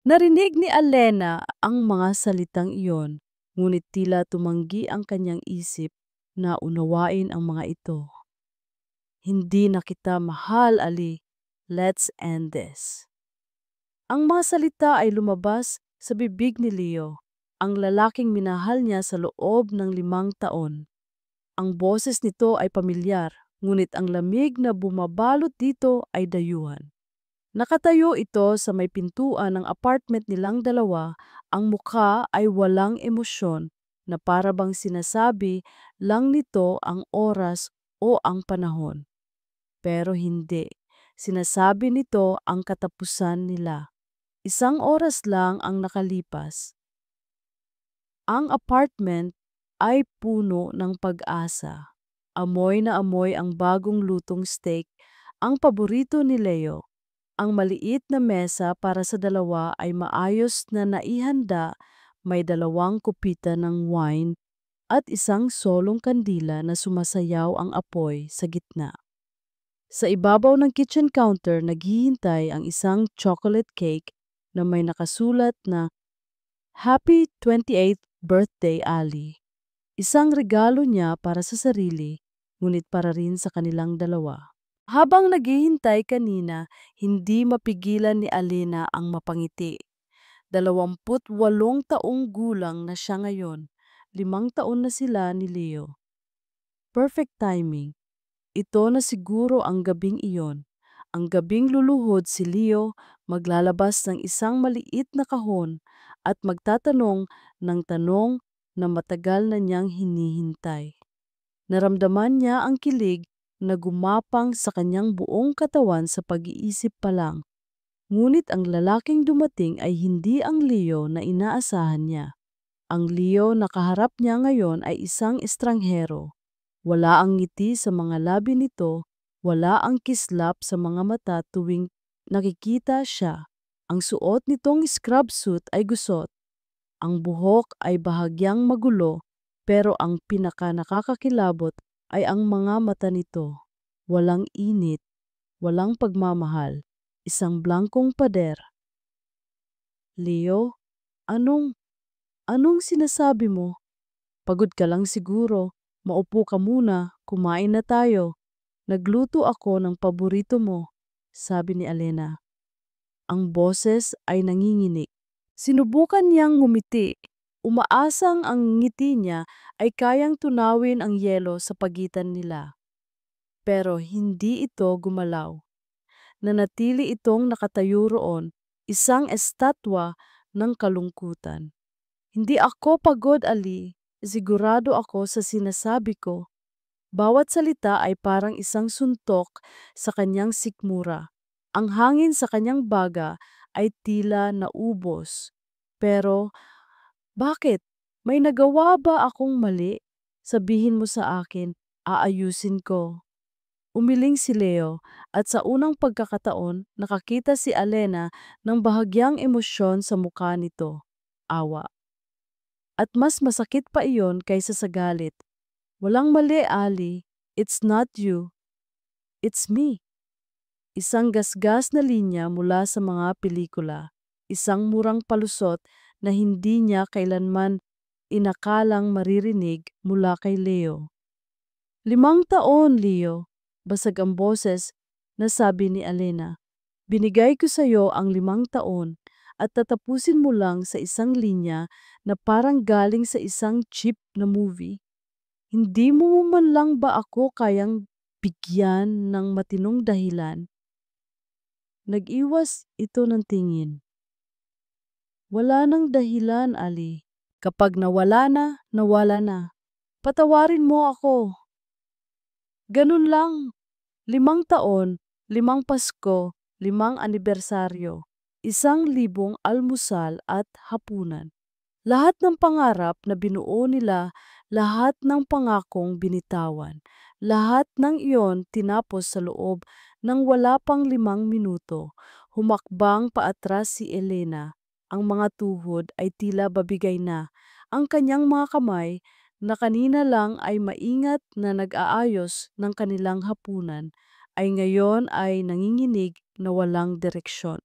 Narinig ni Alena ang mga salitang iyon, ngunit tila tumanggi ang kanyang isip na unawain ang mga ito. Hindi na kita mahal, Ali. Let's end this. Ang mga salita ay lumabas sa bibig ni Leo, ang lalaking minahal niya sa loob ng 5 taon. Ang boses nito ay pamilyar, ngunit ang lamig na bumabalot dito ay dayuhan. Nakatayo ito sa may pintuan ng apartment nilang dalawa, ang mukha ay walang emosyon na para bang sinasabi lang nito ang oras o ang panahon. Pero hindi, sinasabi nito ang katapusan nila. 1 oras lang ang nakalipas. Ang apartment ay puno ng pag-asa. Amoy na amoy ang bagong lutong steak, ang paborito ni Leo. Ang maliit na mesa para sa dalawa ay maayos na naihanda, may 2 kupita ng wine at isang solong kandila na sumasayaw ang apoy sa gitna. Sa ibabaw ng kitchen counter naghihintay ang isang chocolate cake na may nakasulat na Happy 28th Birthday, Ali. Isang regalo niya para sa sarili, ngunit para rin sa kanilang dalawa. Habang naghihintay kanina, hindi mapigilan ni Alena ang mapangiti. 28 taong gulang na siya ngayon. 5 taon na sila ni Leo. Perfect timing. Ito na siguro ang gabing iyon. Ang gabing luluhod si Leo, maglalabas ng isang maliit na kahon at magtatanong ng tanong na matagal na niyang hinihintay. Naramdaman niya ang kilig na gumapang sa kanyang buong katawan sa pag-iisip pa lang. Ngunit ang lalaking dumating ay hindi ang Leo na inaasahan niya. Ang Leo na kaharap niya ngayon ay isang estranghero. Wala ang ngiti sa mga labi nito, wala ang kislap sa mga mata tuwing nakikita siya. Ang suot nitong scrub suit ay gusot. Ang buhok ay bahagyang magulo, pero ang pinaka nakakakilabot ay ang mga mata nito. Walang init, walang pagmamahal, isang blankong pader. Leo, anong sinasabi mo? Pagod ka lang siguro. Maupo ka muna, kumain na tayo. Nagluto ako ng paborito mo, sabi ni Alena. Ang boses ay nanginginig. Sinubukan niyang ngumiti. Umaasang ang ngiti niya ay kayang tunawin ang yelo sa pagitan nila. Pero hindi ito gumalaw. Nanatili itong nakatayo roon, isang estatwa ng kalungkutan. Hindi ako pagod, Ali. Sigurado ako sa sinasabi ko. Bawat salita ay parang isang suntok sa kanyang sikmura. Ang hangin sa kanyang baga ay tila naubos. Pero bakit? May nagawa ba akong mali? Sabihin mo sa akin, aayusin ko. Umiling si Leo at sa unang pagkakataon nakakita si Alena ng bahagyang emosyon sa mukha nito. Awa. At mas masakit pa iyon kaysa sa galit. Walang mali, Ali. It's not you. It's me. Isang gasgas na linya mula sa mga pelikula. Isang murang palusot na hindi niya kailanman inakalang maririnig mula kay Leo. 5 taon, Leo. Basag ang boses na sabi ni Alena. Binigay ko sa iyo ang 5 taon at tatapusin mo lang sa isang linya na parang galing sa isang cheap na movie. Hindi mo man lang ba ako kayang bigyan ng matinong dahilan? Nag-iwas ito ng tingin. Wala nang dahilan, Ali. Kapag nawala na, nawala na. Patawarin mo ako. Ganun lang. 5 taon, 5 Pasko, 5 anibersaryo, 1,000 almusal at hapunan. Lahat ng pangarap na binuo nila, lahat ng pangakong binitawan, lahat ng iyon tinapos sa loob ng wala pang 5 minuto. Humakbang paatras si Elena. Ang mga tuhod ay tila babigay na. Ang kanyang mga kamay na kanina lang ay maingat na nag-aayos ng kanilang hapunan, ay ngayon ay nanginginig na walang direksyon.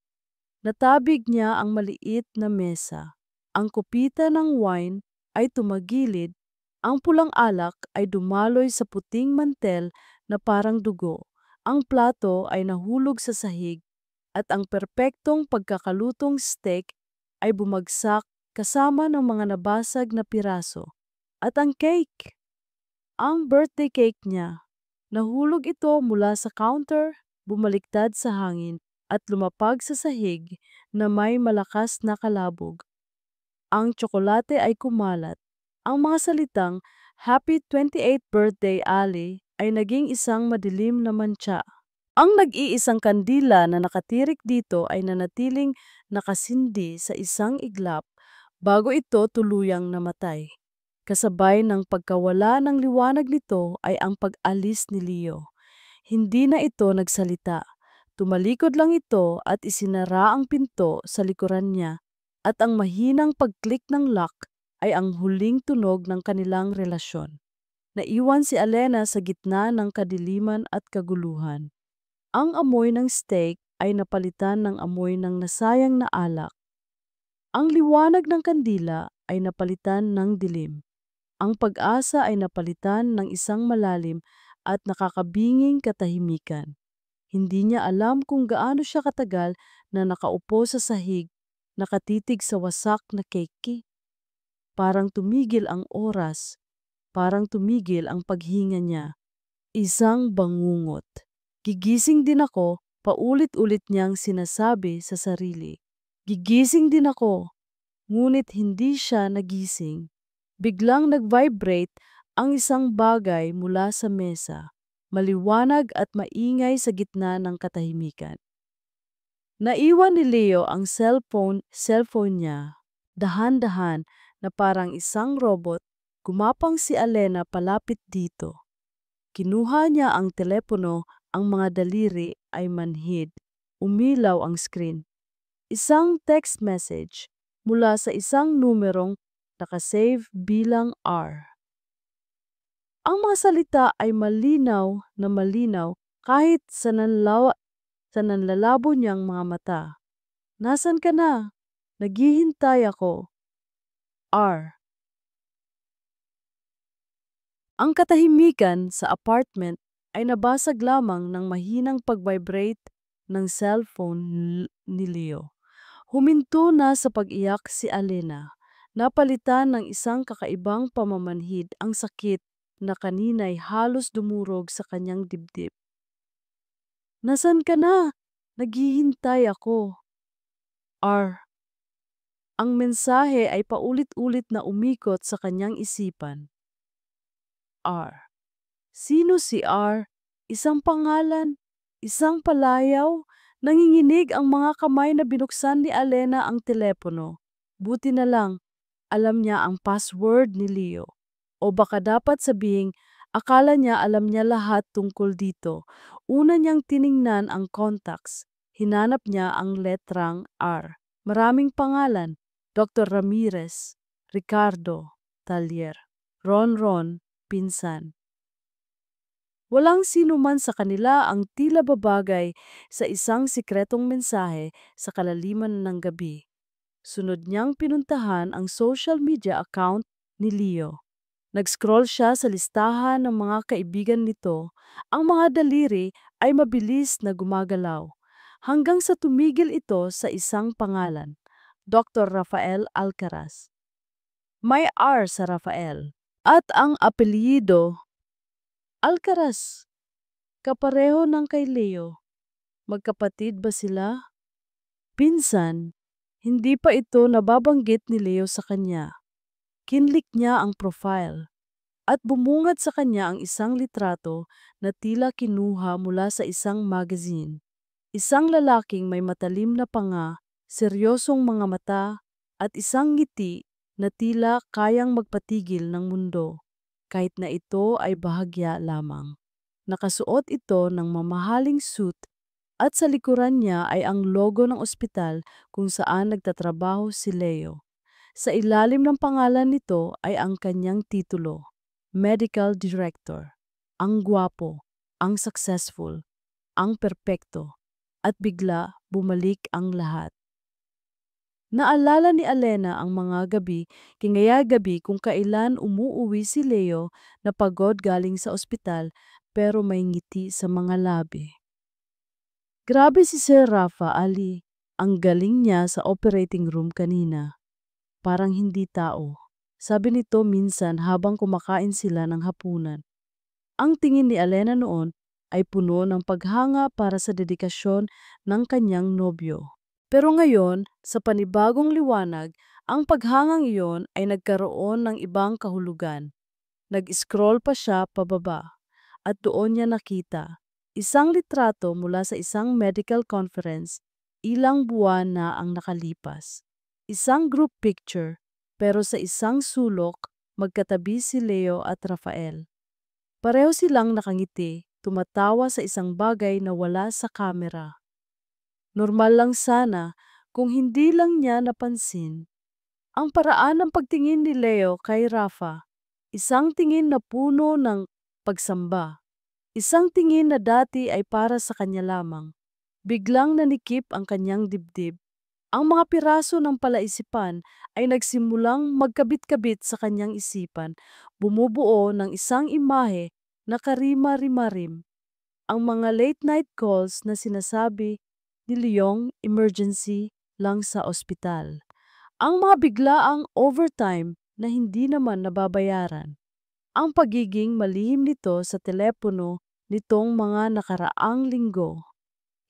Natabig niya ang maliit na mesa. Ang kupita ng wine ay tumagilid. Ang pulang alak ay dumaloy sa puting mantel na parang dugo. Ang plato ay nahulog sa sahig at ang perpektong pagkakalutong steak ay bumagsak kasama ng mga nabasag na piraso. At ang cake, ang birthday cake niya. Nahulog ito mula sa counter, bumaliktad sa hangin at lumapag sa sahig na may malakas na kalabog. Ang tsokolate ay kumalat. Ang mga salitang, "Happy 28th birthday, Ali," ay naging isang madilim na mantsa. Ang nag-iisang kandila na nakatirik dito ay nanatiling nakasindi sa isang iglap bago ito tuluyang namatay. Kasabay ng pagkawala ng liwanag nito ay ang pag-alis ni Leo. Hindi na ito nagsalita. Tumalikod lang ito at isinara ang pinto sa likuran niya at ang mahinang pag-click ng lock ay ang huling tunog ng kanilang relasyon. Naiwan si Alena sa gitna ng kadiliman at kaguluhan. Ang amoy ng steak ay napalitan ng amoy ng nasayang na alak. Ang liwanag ng kandila ay napalitan ng dilim. Ang pag-asa ay napalitan ng isang malalim at nakakabinging katahimikan. Hindi niya alam kung gaano siya katagal na nakaupo sa sahig, nakatitig sa wasak na keki. Parang tumigil ang oras, parang tumigil ang paghinga niya. Isang bangungot. Gigising din ako, paulit-ulit niyang sinasabi sa sarili. Gigising din ako, ngunit hindi siya nagising. Biglang nag-vibrate ang isang bagay mula sa mesa, maliwanag at maingay sa gitna ng katahimikan. Naiwan ni Leo ang cellphone niya. Dahan-dahan na parang isang robot, gumapang si Alena palapit dito. Kinuha niya ang telepono, ang mga daliri ay manhid. Umilaw ang screen. Isang text message mula sa isang numerong nakasave bilang R. Ang mga salita ay malinaw na malinaw kahit sa nanlalabo niyang mga mata. Nasaan ka na? Naghihintay ako. R. Ang katahimikan sa apartment ay nabasag lamang ng mahinang pag-vibrate ng cellphone ni Leo. Huminto na sa pag-iyak si Alena. Napalitan ng isang kakaibang pamamanhid ang sakit na kanina'y halos dumurog sa kanyang dibdib. Nasaan ka na? Naghihintay ako. R. Ang mensahe ay paulit-ulit na umikot sa kanyang isipan. R. Sino si R? Isang pangalan, isang palayaw. Nanginginig ang mga kamay na binuksan ni Alena ang telepono. Buti na lang, alam niya ang password ni Leo. O baka dapat sabihing, akala niya alam niya lahat tungkol dito. Una niyang tiningnan ang contacts. Hinanap niya ang letrang R. Maraming pangalan. Dr. Ramirez, Ricardo, Talier, Ron, pinsan. Walang sino man sa kanila ang tila babagay sa isang sikretong mensahe sa kalaliman ng gabi. Sunod niyang pinuntahan ang social media account ni Leo. Nag-scroll siya sa listahan ng mga kaibigan nito. Ang mga daliri ay mabilis na gumagalaw. Hanggang sa tumigil ito sa isang pangalan, Dr. Rafael Alcaraz. May R sa Rafael. At ang apelyido, Alcaraz. Kapareho ng kay Leo. Magkapatid ba sila? Pinsan, hindi pa ito nababanggit ni Leo sa kanya. Kinlik niya ang profile at bumungad sa kanya ang isang litrato na tila kinuha mula sa isang magazine. Isang lalaking may matalim na panga, seryosong mga mata, at isang ngiti na tila kayang magpatigil ng mundo, kahit na ito ay bahagya lamang. Nakasuot ito ng mamahaling suit at sa likuran niya ay ang logo ng ospital kung saan nagtatrabaho si Leo. Sa ilalim ng pangalan nito ay ang kanyang titulo, Medical Director. Ang gwapo, ang successful, ang perpekto, at bigla bumalik ang lahat. Naalala ni Alena ang mga gabi kung kailan umuuwi si Leo na pagod galing sa ospital pero may ngiti sa mga labi. Grabe si Sir Rafa Ali, ang galing niya sa operating room kanina. Parang hindi tao. Sabi nito minsan habang kumakain sila ng hapunan. Ang tingin ni Alena noon ay puno ng paghanga para sa dedikasyon ng kanyang nobyo. Pero ngayon, sa panibagong liwanag, ang paghangang iyon ay nagkaroon ng ibang kahulugan. Nag-scroll pa siya pababa at doon niya nakita isang litrato mula sa isang medical conference, ilang buwan na ang nakalipas. Isang group picture, pero sa isang sulok, magkatabi si Leo at Rafael. Pareho silang nakangiti, tumatawa sa isang bagay na wala sa kamera. Normal lang sana kung hindi lang niya napansin. Ang paraan ng pagtingin ni Leo kay Rafa, isang tingin na puno ng pagsamba. Isang tingin na dati ay para sa kanya lamang. Biglang nanikip ang kanyang dibdib. Ang mga piraso ng palaisipan ay nagsimulang magkabit-kabit sa kanyang isipan, bumubuo ng isang imahe na karima-rimarim. Ang mga late-night calls na sinasabi ni Leong emergency lang sa ospital. Ang mga biglaang overtime na hindi naman nababayaran. Ang pagiging malihim nito sa telepono nitong mga nakaraang linggo.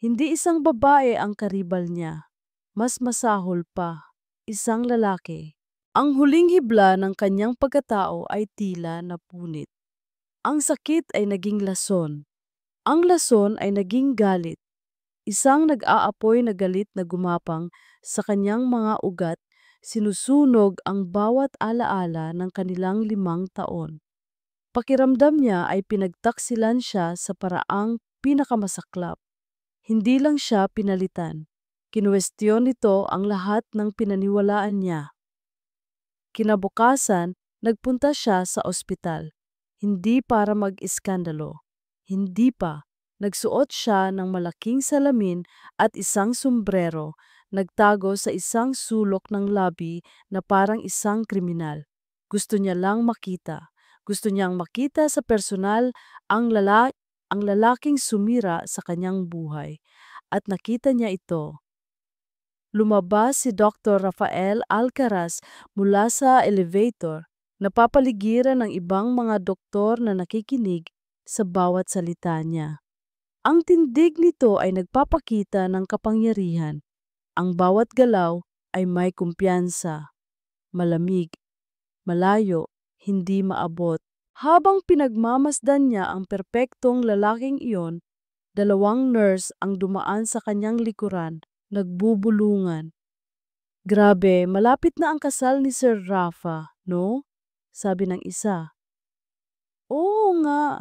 Hindi isang babae ang karibal niya. Mas masahol pa, isang lalaki. Ang huling hibla ng kanyang pagkatao ay tila napunit. Ang sakit ay naging lason. Ang lason ay naging galit. Isang nag-aapoy na galit na gumapang sa kanyang mga ugat, sinusunog ang bawat alaala ng kanilang 5 taon. Pakiramdam niya ay pinagtaksilan siya sa paraang pinakamasaklap. Hindi lang siya pinalitan. Kinuwestiyon nito ang lahat ng pinaniwalaan niya. Kinabukasan, nagpunta siya sa ospital. Hindi para mag-iskandalo. Hindi pa. Nagsuot siya ng malaking salamin at isang sombrero, nagtago sa isang sulok ng labi na parang isang kriminal. Gusto niya lang makita. Gusto niyang makita sa personal ang lalaking sumira sa kanyang buhay. At nakita niya ito. Lumabas si Dr. Rafael Alcaraz mula sa elevator, napapaligiran ng ibang mga doktor na nakikinig sa bawat salita niya. Ang tindig nito ay nagpapakita ng kapangyarihan. Ang bawat galaw ay may kumpiyansa, malamig, malayo, hindi maabot. Habang pinagmamasdan niya ang perpektong lalaking iyon, 2 nurse ang dumaan sa kanyang likuran, nagbubulungan. Grabe, malapit na ang kasal ni Sir Rafa, no? Sabi ng isa. Oo nga,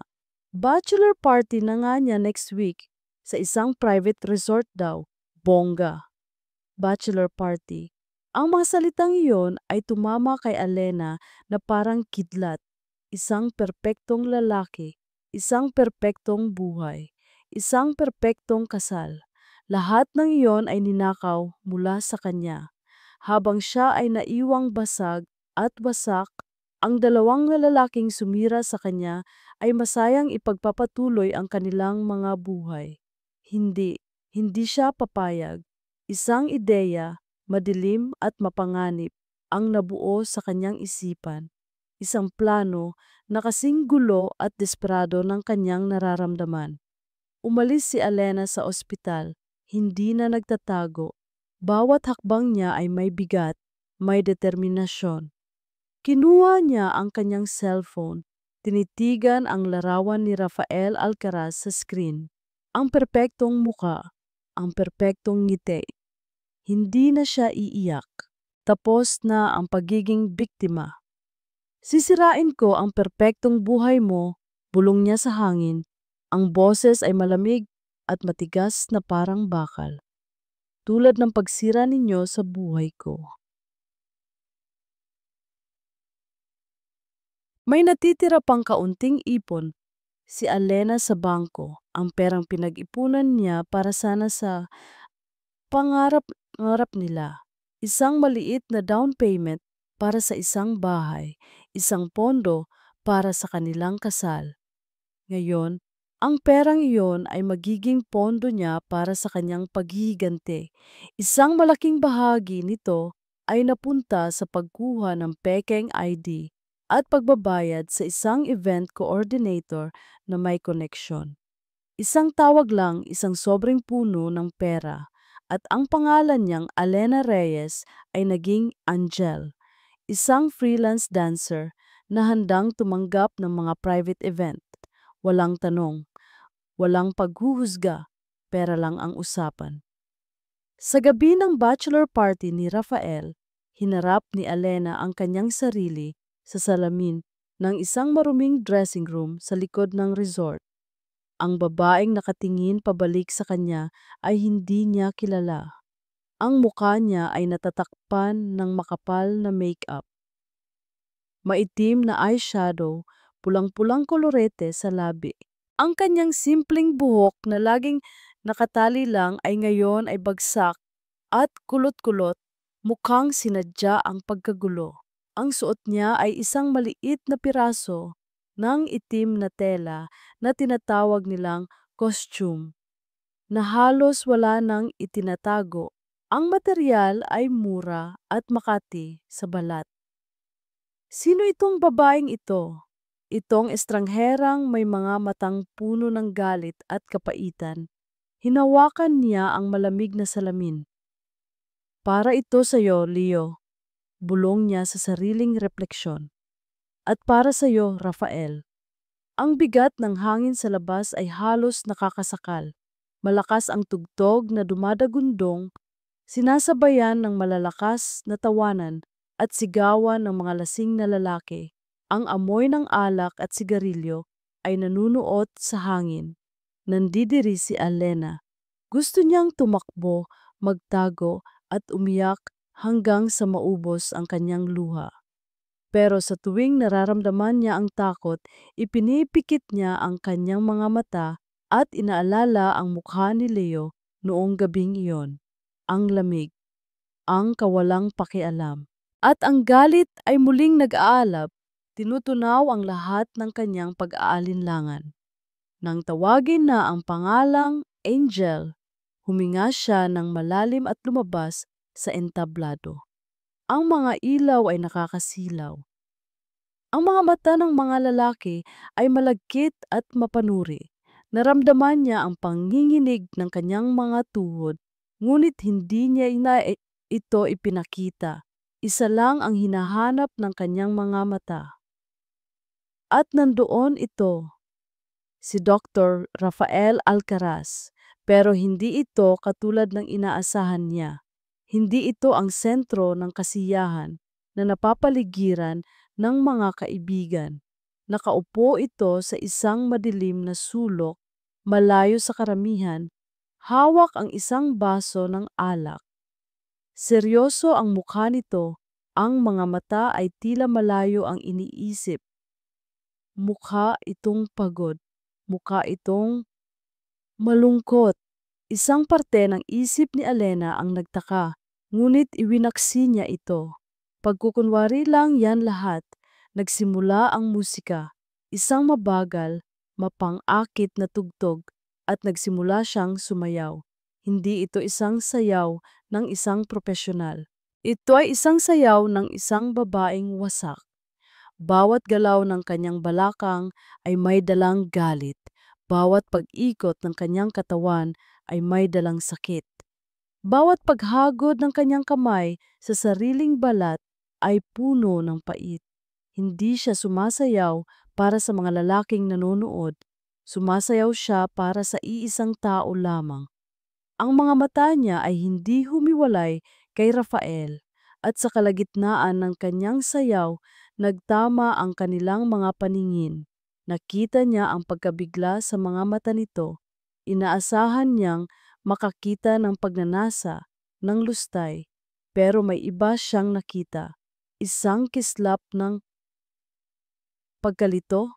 bachelor party na nga niya next week sa isang private resort daw, bongga. Bachelor party. Ang mga salitang iyon ay tumama kay Alena na parang kidlat. Isang perpektong lalaki, isang perpektong buhay, isang perpektong kasal. Lahat ng iyon ay ninakaw mula sa kanya. Habang siya ay naiwang basag at wasak, ang 2 lalaking sumira sa kanya ay masayang ipagpapatuloy ang kanilang mga buhay. Hindi siya papayag. Isang ideya, madilim at mapanganib, ang nabuo sa kanyang isipan. Isang plano na kasing gulo at desperado ng kanyang nararamdaman. Umalis si Alena sa ospital, hindi na nagtatago. Bawat hakbang niya ay may bigat, may determinasyon. Kinuha niya ang kanyang cellphone, tinitigan ang larawan ni Rafael Alcaraz sa screen. Ang perpektong muka, ang perpektong ngiti. Hindi na siya iiyak. Tapos na ang pagiging biktima. Sisirain ko ang perpektong buhay mo, bulong niya sa hangin. Ang boses ay malamig at matigas na parang bakal. Tulad ng pagsira ninyo sa buhay ko. May natitira pang kaunting ipon. Si Alena sa bangko, ang perang pinag-ipunan niya para sana sa pangarap nila. Isang maliit na down payment para sa isang bahay, isang pondo para sa kanilang kasal. Ngayon, ang perang iyon ay magiging pondo niya para sa kanyang paghihiganti. Isang malaking bahagi nito ay napunta sa pagkuha ng pekeng ID at pagbabayad sa isang event coordinator na may koneksyon. Isang tawag lang, isang sobrang puno ng pera, at ang pangalan niyang Alena Reyes ay naging Angel, isang freelance dancer na handang tumanggap ng mga private event. Walang tanong, walang paghuhusga, pera lang ang usapan. Sa gabi ng bachelor party ni Rafael, hinarap ni Alena ang kanyang sarili sa salamin ng isang maruming dressing room sa likod ng resort. Ang babaeng nakatingin pabalik sa kanya ay hindi niya kilala. Ang mukha niya ay natatakpan ng makapal na makeup. Maitim na eyeshadow, pulang-pulang kolorete sa labi. Ang kanyang simpleng buhok na laging nakatali lang ay ngayon ay bagsak at kulot-kulot, mukhang sinadya ang pagkagulo. Ang suot niya ay isang maliit na piraso ng itim na tela na tinatawag nilang costume, na halos wala nang itinatago. Ang material ay mura at makati sa balat. Sino itong babaeng ito? Itong estrangherang may mga matang puno ng galit at kapaitan. Hinawakan niya ang malamig na salamin. Para ito sa'yo, Leo, bulong niya sa sariling refleksyon. At para sa'yo, Rafael. Ang bigat ng hangin sa labas ay halos nakakasakal. Malakas ang tugtog na dumadagundong, sinasabayan ng malalakas na tawanan at sigawan ng mga lasing na lalaki. Ang amoy ng alak at sigarilyo ay nanunuot sa hangin. Nandidiri si Alena. Gusto niyang tumakbo, magtago at umiyak hanggang sa maubos ang kanyang luha. Pero sa tuwing nararamdaman niya ang takot, ipinipikit niya ang kanyang mga mata at inaalala ang mukha ni Leo noong gabing iyon. Ang lamig, ang kawalang pakialam, at ang galit ay muling nag-aalab, tinutunaw ang lahat ng kanyang pag-aalinlangan. Nang tawagin na ang pangalang Angel, huminga siya ng malalim at lumabas sa entablado. Ang mga ilaw ay nakakasilaw. Ang mga mata ng mga lalaki ay malagkit at mapanuri. Naramdaman niya ang panginginig ng kanyang mga tuhod, ngunit hindi niya ito ipinakita. Isa lang ang hinahanap ng kanyang mga mata. At nandoon ito, si Dr. Rafael Alcaraz, pero hindi ito katulad ng inaasahan niya. Hindi ito ang sentro ng kasiyahan na napapaligiran ng mga kaibigan. Nakaupo ito sa isang madilim na sulok, malayo sa karamihan, hawak ang isang baso ng alak. Seryoso ang mukha nito, ang mga mata ay tila malayo ang iniisip. Mukha itong pagod, mukha itong malungkot. Isang parte ng isip ni Alena ang nagtaka, ngunit iwinaksi niya ito. Pagkukunwari lang yan lahat, nagsimula ang musika, isang mabagal, mapang-akit na tugtog, at nagsimula siyang sumayaw. Hindi ito isang sayaw ng isang profesional. Ito ay isang sayaw ng isang babaeng wasak. Bawat galaw ng kanyang balakang ay may dalang galit. Bawat pag-ikot ng kanyang katawan ay may dalang sakit. Bawat paghagod ng kanyang kamay sa sariling balat ay puno ng pait. Hindi siya sumasayaw para sa mga lalaking nanonood. Sumasayaw siya para sa iisang tao lamang. Ang mga mata niya ay hindi humiwalay kay Rafael, at sa kalagitnaan ng kanyang sayaw, nagtama ang kanilang mga paningin. Nakita niya ang pagkabigla sa mga mata nito. Inaasahan niyang makakita ng pagnanasa, ng lustay, pero may iba siyang nakita. Isang kislap ng pagkalito,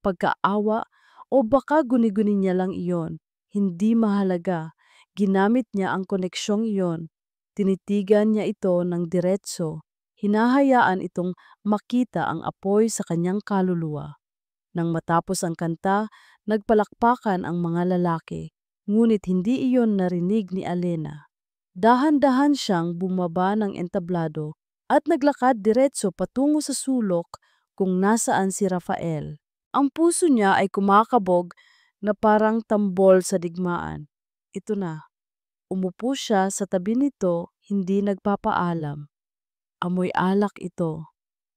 pagkaawa, o baka guni-guni niya lang iyon. Hindi mahalaga. Ginamit niya ang koneksyong iyon. Tinitigan niya ito ng diretso, hinahayaan itong makita ang apoy sa kanyang kaluluwa. Nang matapos ang kanta, nagpalakpakan ang mga lalaki, ngunit hindi iyon narinig ni Alena. Dahan-dahan siyang bumaba ng entablado at naglakad diretso patungo sa sulok kung nasaan si Rafael. Ang puso niya ay kumakabog na parang tambol sa digmaan. Ito na. Umupo siya sa tabi nito, hindi nagpapaalam. Amoy alak ito.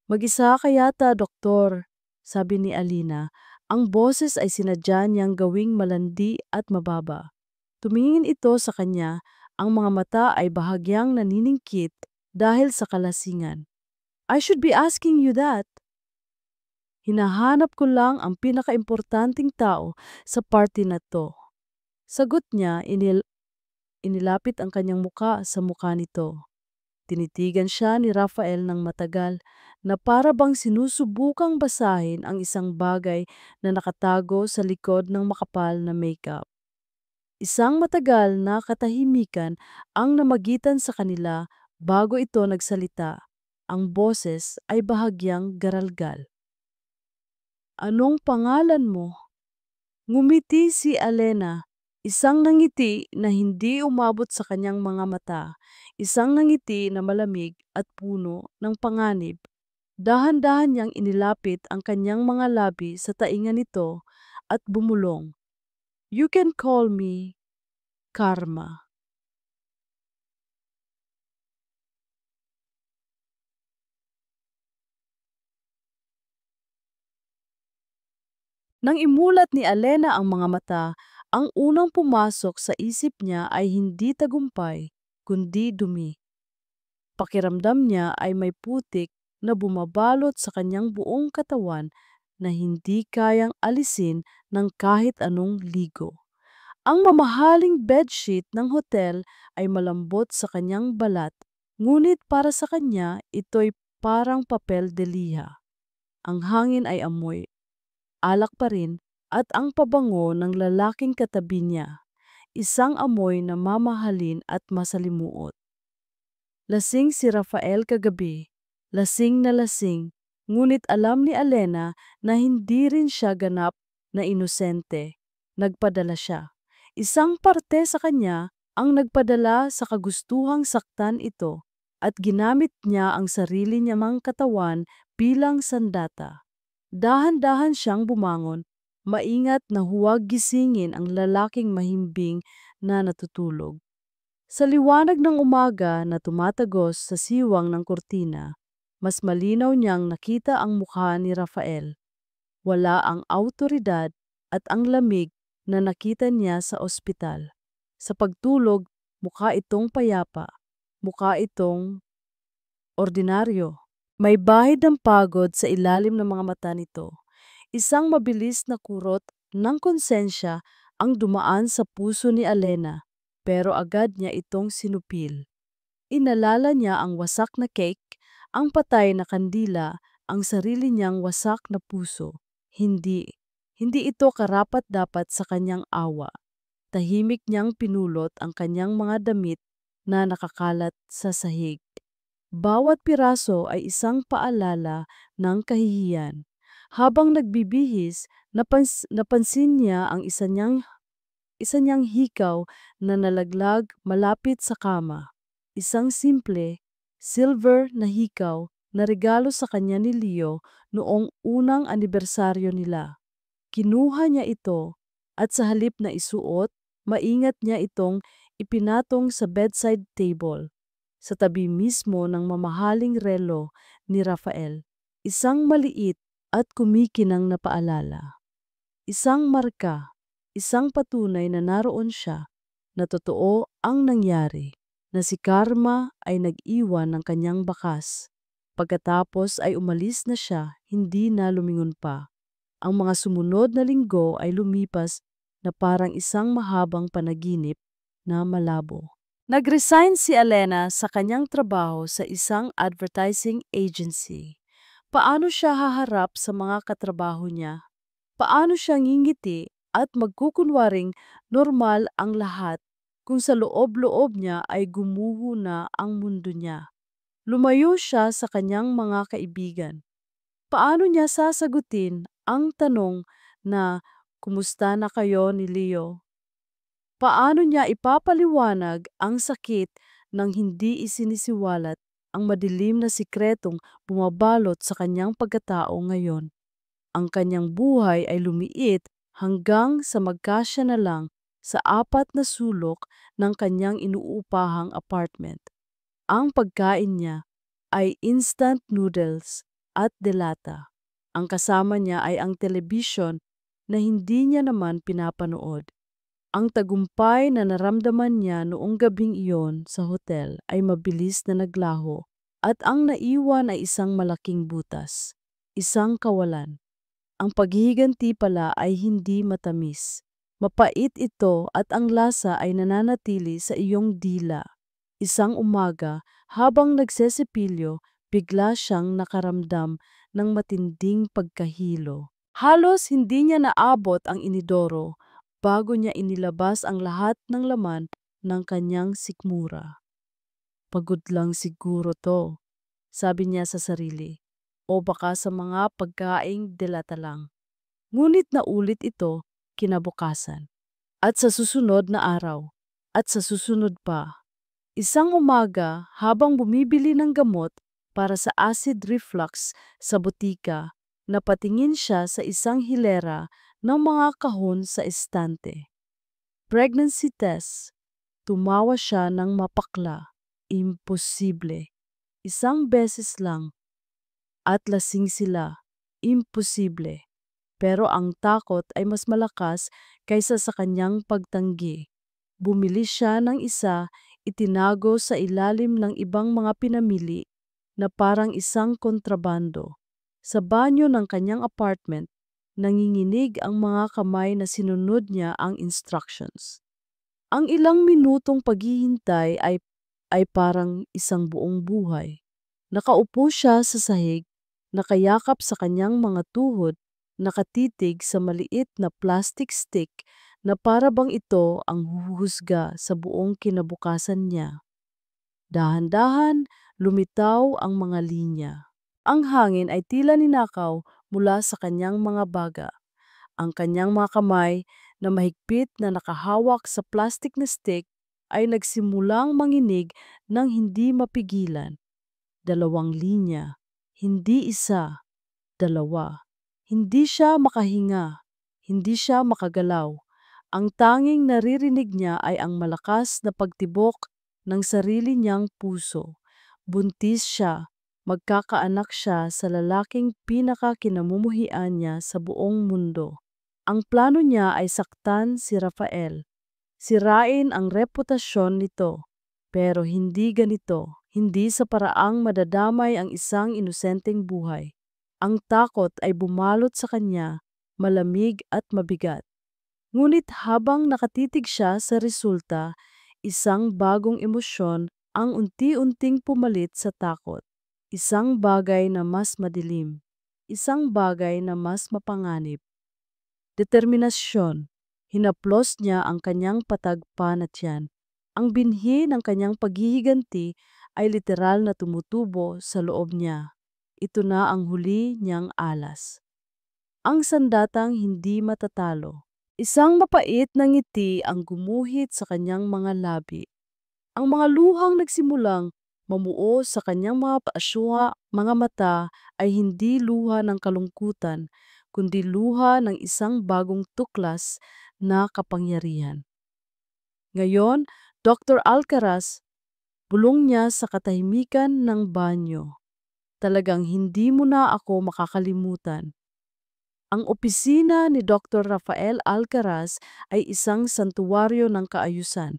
Mag-isa ka yata, doktor, sabi ni Alina. Ang boses ay sinadya niyang gawing malandi at mababa. Tumingin ito sa kanya, ang mga mata ay bahagyang naniningkit dahil sa kalasingan. I should be asking you that. Hinahanap ko lang ang pinakaimportanteng tao sa party na to. Sagot niya, inilapit ang kanyang muka sa muka nito. Tinitigan siya ni Rafael ng matagal na para bang sinusubukang basahin ang isang bagay na nakatago sa likod ng makapal na makeup. Isang matagal na katahimikan ang namagitan sa kanila bago ito nagsalita. Ang boses ay bahagyang garalgal. Anong pangalan mo? Ngumiti si Alena, isang nangiti na hindi umabot sa kanyang mga mata, isang nangiti na malamig at puno ng panganib. Dahan-dahan niyang inilapit ang kanyang mga labi sa tainga nito at bumulong. You can call me Karma. Nang imulat ni Alena ang mga mata, ang unang pumasok sa isip niya ay hindi tagumpay, kundi dumi. Pakiramdam niya ay may putik na bumabalot sa kanyang buong katawan na hindi kayang alisin ng kahit anong ligo. Ang mamahaling bedsheet ng hotel ay malambot sa kanyang balat, ngunit para sa kanya ito'y parang papel de liha. Ang hangin ay amoy, alak pa rin, at ang pabango ng lalaking katabi niya, isang amoy na mamahalin at masalimuot. Lasing si Rafael kagabi, lasing na lasing, ngunit alam ni Alena na hindi rin siya ganap na inosente. Nagpadala siya. Isang parte sa kanya ang nagpadala sa kagustuhang saktan ito at ginamit niya ang sarili niyang katawan bilang sandata. Dahan-dahan siyang bumangon, maingat na huwag gisingin ang lalaking mahimbing na natutulog. Sa liwanag ng umaga na tumatagos sa siwang ng kurtina, mas malinaw niyang nakita ang mukha ni Rafael. Wala ang awtoridad at ang lamig na nakita niya sa ospital. Sa pagtulog, mukha itong payapa, mukha itong ordinaryo. May bahid ng pagod sa ilalim ng mga mata nito. Isang mabilis na kurot ng konsensya ang dumaan sa puso ni Alena, pero agad niya itong sinupil. Inalala niya ang wasak na cake, ang patay na kandila, ang sarili niyang wasak na puso. Hindi ito karapat-dapat sa kanyang awa. Tahimik niyang pinulot ang kanyang mga damit na nakakalat sa sahig. Bawat piraso ay isang paalala ng kahihiyan. Habang nagbibihis, napansin niya ang isa niyang hikaw na nalaglag malapit sa kama. Isang simple, silver na hikaw na regalo sa kanya ni Leo noong unang anibersaryo nila. Kinuha niya ito at sa halip na isuot, maingat niya itong ipinatong sa bedside table, sa tabi mismo ng mamahaling relo ni Rafael. Isang maliit at kumikinang na paalala. Isang marka, isang patunay na naroon siya, na totoo ang nangyari, na si Karma ay nag-iwan ng kanyang bakas. Pagkatapos ay umalis na siya, hindi na lumingon pa. Ang mga sumunod na linggo ay lumipas na parang isang mahabang panaginip na malabo. Nag-resign si Alena sa kanyang trabaho sa isang advertising agency. Paano siya haharap sa mga katrabaho niya? Paano siya ngingiti at magkukunwaring normal ang lahat kung sa loob-loob niya ay gumuho na ang mundo niya. Lumayo siya sa kanyang mga kaibigan. Paano niya sasagutin ang tanong na, "Kumusta na kayo ni Leo?" Paano niya ipapaliwanag ang sakit nang hindi isinisiwalat ang madilim na sikretong bumabalot sa kanyang pagkatao ngayon? Ang kanyang buhay ay lumiit hanggang sa magkasya na lang sa 4 na sulok ng kanyang inuupahang apartment. Ang pagkain niya ay instant noodles at delata. Ang kasama niya ay ang telebisyon na hindi niya naman pinapanood. Ang tagumpay na naramdaman niya noong gabing iyon sa hotel ay mabilis na naglaho at ang naiwan ay isang malaking butas, isang kawalan. Ang paghihiganti pala ay hindi matamis. Mapait ito at ang lasa ay nananatili sa iyong dila. Isang umaga, habang nagsesipilyo, bigla siyang nakaramdam ng matinding pagkahilo. Halos hindi niya naabot ang inidoro bago niya inilabas ang lahat ng laman ng kanyang sikmura. Pagod lang siguro to, sabi niya sa sarili. O baka sa mga pagkaing delata lang. Ngunit naulit ito kinabukasan. At sa susunod na araw. At sa susunod pa. Isang umaga habang bumibili ng gamot para sa acid reflux sa butika, napatingin siya sa isang hilera ng mga kahon sa estante. Pregnancy test. Tumawa siya ng mapakla. Imposible. Isang beses lang. At lasing sila. Imposible. Pero ang takot ay mas malakas kaysa sa kanyang pagtanggi. Bumili siya ng isa, itinago sa ilalim ng ibang mga pinamili na parang isang kontrabando. Sa banyo ng kanyang apartment, nanginginig ang mga kamay na sinunod niya ang instructions. Ang ilang minutong paghihintay ay parang isang buong buhay. Nakaupo siya sa sahig, nakayakap sa kanyang mga tuhod, nakatitig sa maliit na plastic stick na para bang ito ang huhusga sa buong kinabukasan niya. Dahan-dahan, lumitaw ang mga linya. Ang hangin ay tila ninakaw mula sa kanyang mga baga. Ang kanyang mga kamay na mahigpit na nakahawak sa plastic na stick ay nagsimulang manginig ng hindi mapigilan. 2 linya, hindi 1, 2. Hindi siya makahinga, hindi siya makagalaw. Ang tanging naririnig niya ay ang malakas na pagtibok ng sarili niyang puso. Buntis siya, magkakaanak siya sa lalaking pinakakinamumuhian niya sa buong mundo. Ang plano niya ay saktan si Rafael. Sirain ang reputasyon nito. Pero hindi ganito, hindi sa paraang madadamay ang isang inosenteng buhay. Ang takot ay bumalot sa kanya, malamig at mabigat. Ngunit habang nakatitig siya sa resulta, isang bagong emosyon ang unti-unting pumalit sa takot. Isang bagay na mas madilim, isang bagay na mas mapanganib. Determinasyon. Hinaplos niya ang kanyang patagpan at tiyan. Ang binhi ng kanyang paghihiganti ay literal na tumutubo sa loob niya. Ito na ang huli niyang alas. Ang sandatang hindi matatalo. Isang mapait na ngiti ang gumuhit sa kanyang mga labi. Ang mga luhang nagsimulang mamuo sa kanyang mga paaswa, mga mata ay hindi luha ng kalungkutan, kundi luha ng isang bagong tuklas na kapangyarihan. Ngayon, Dr. Alcaraz, bulong niya sa katahimikan ng banyo. Talagang hindi mo na ako makakalimutan. Ang opisina ni Dr. Rafael Alcaraz ay isang santuwaryo ng kaayusan.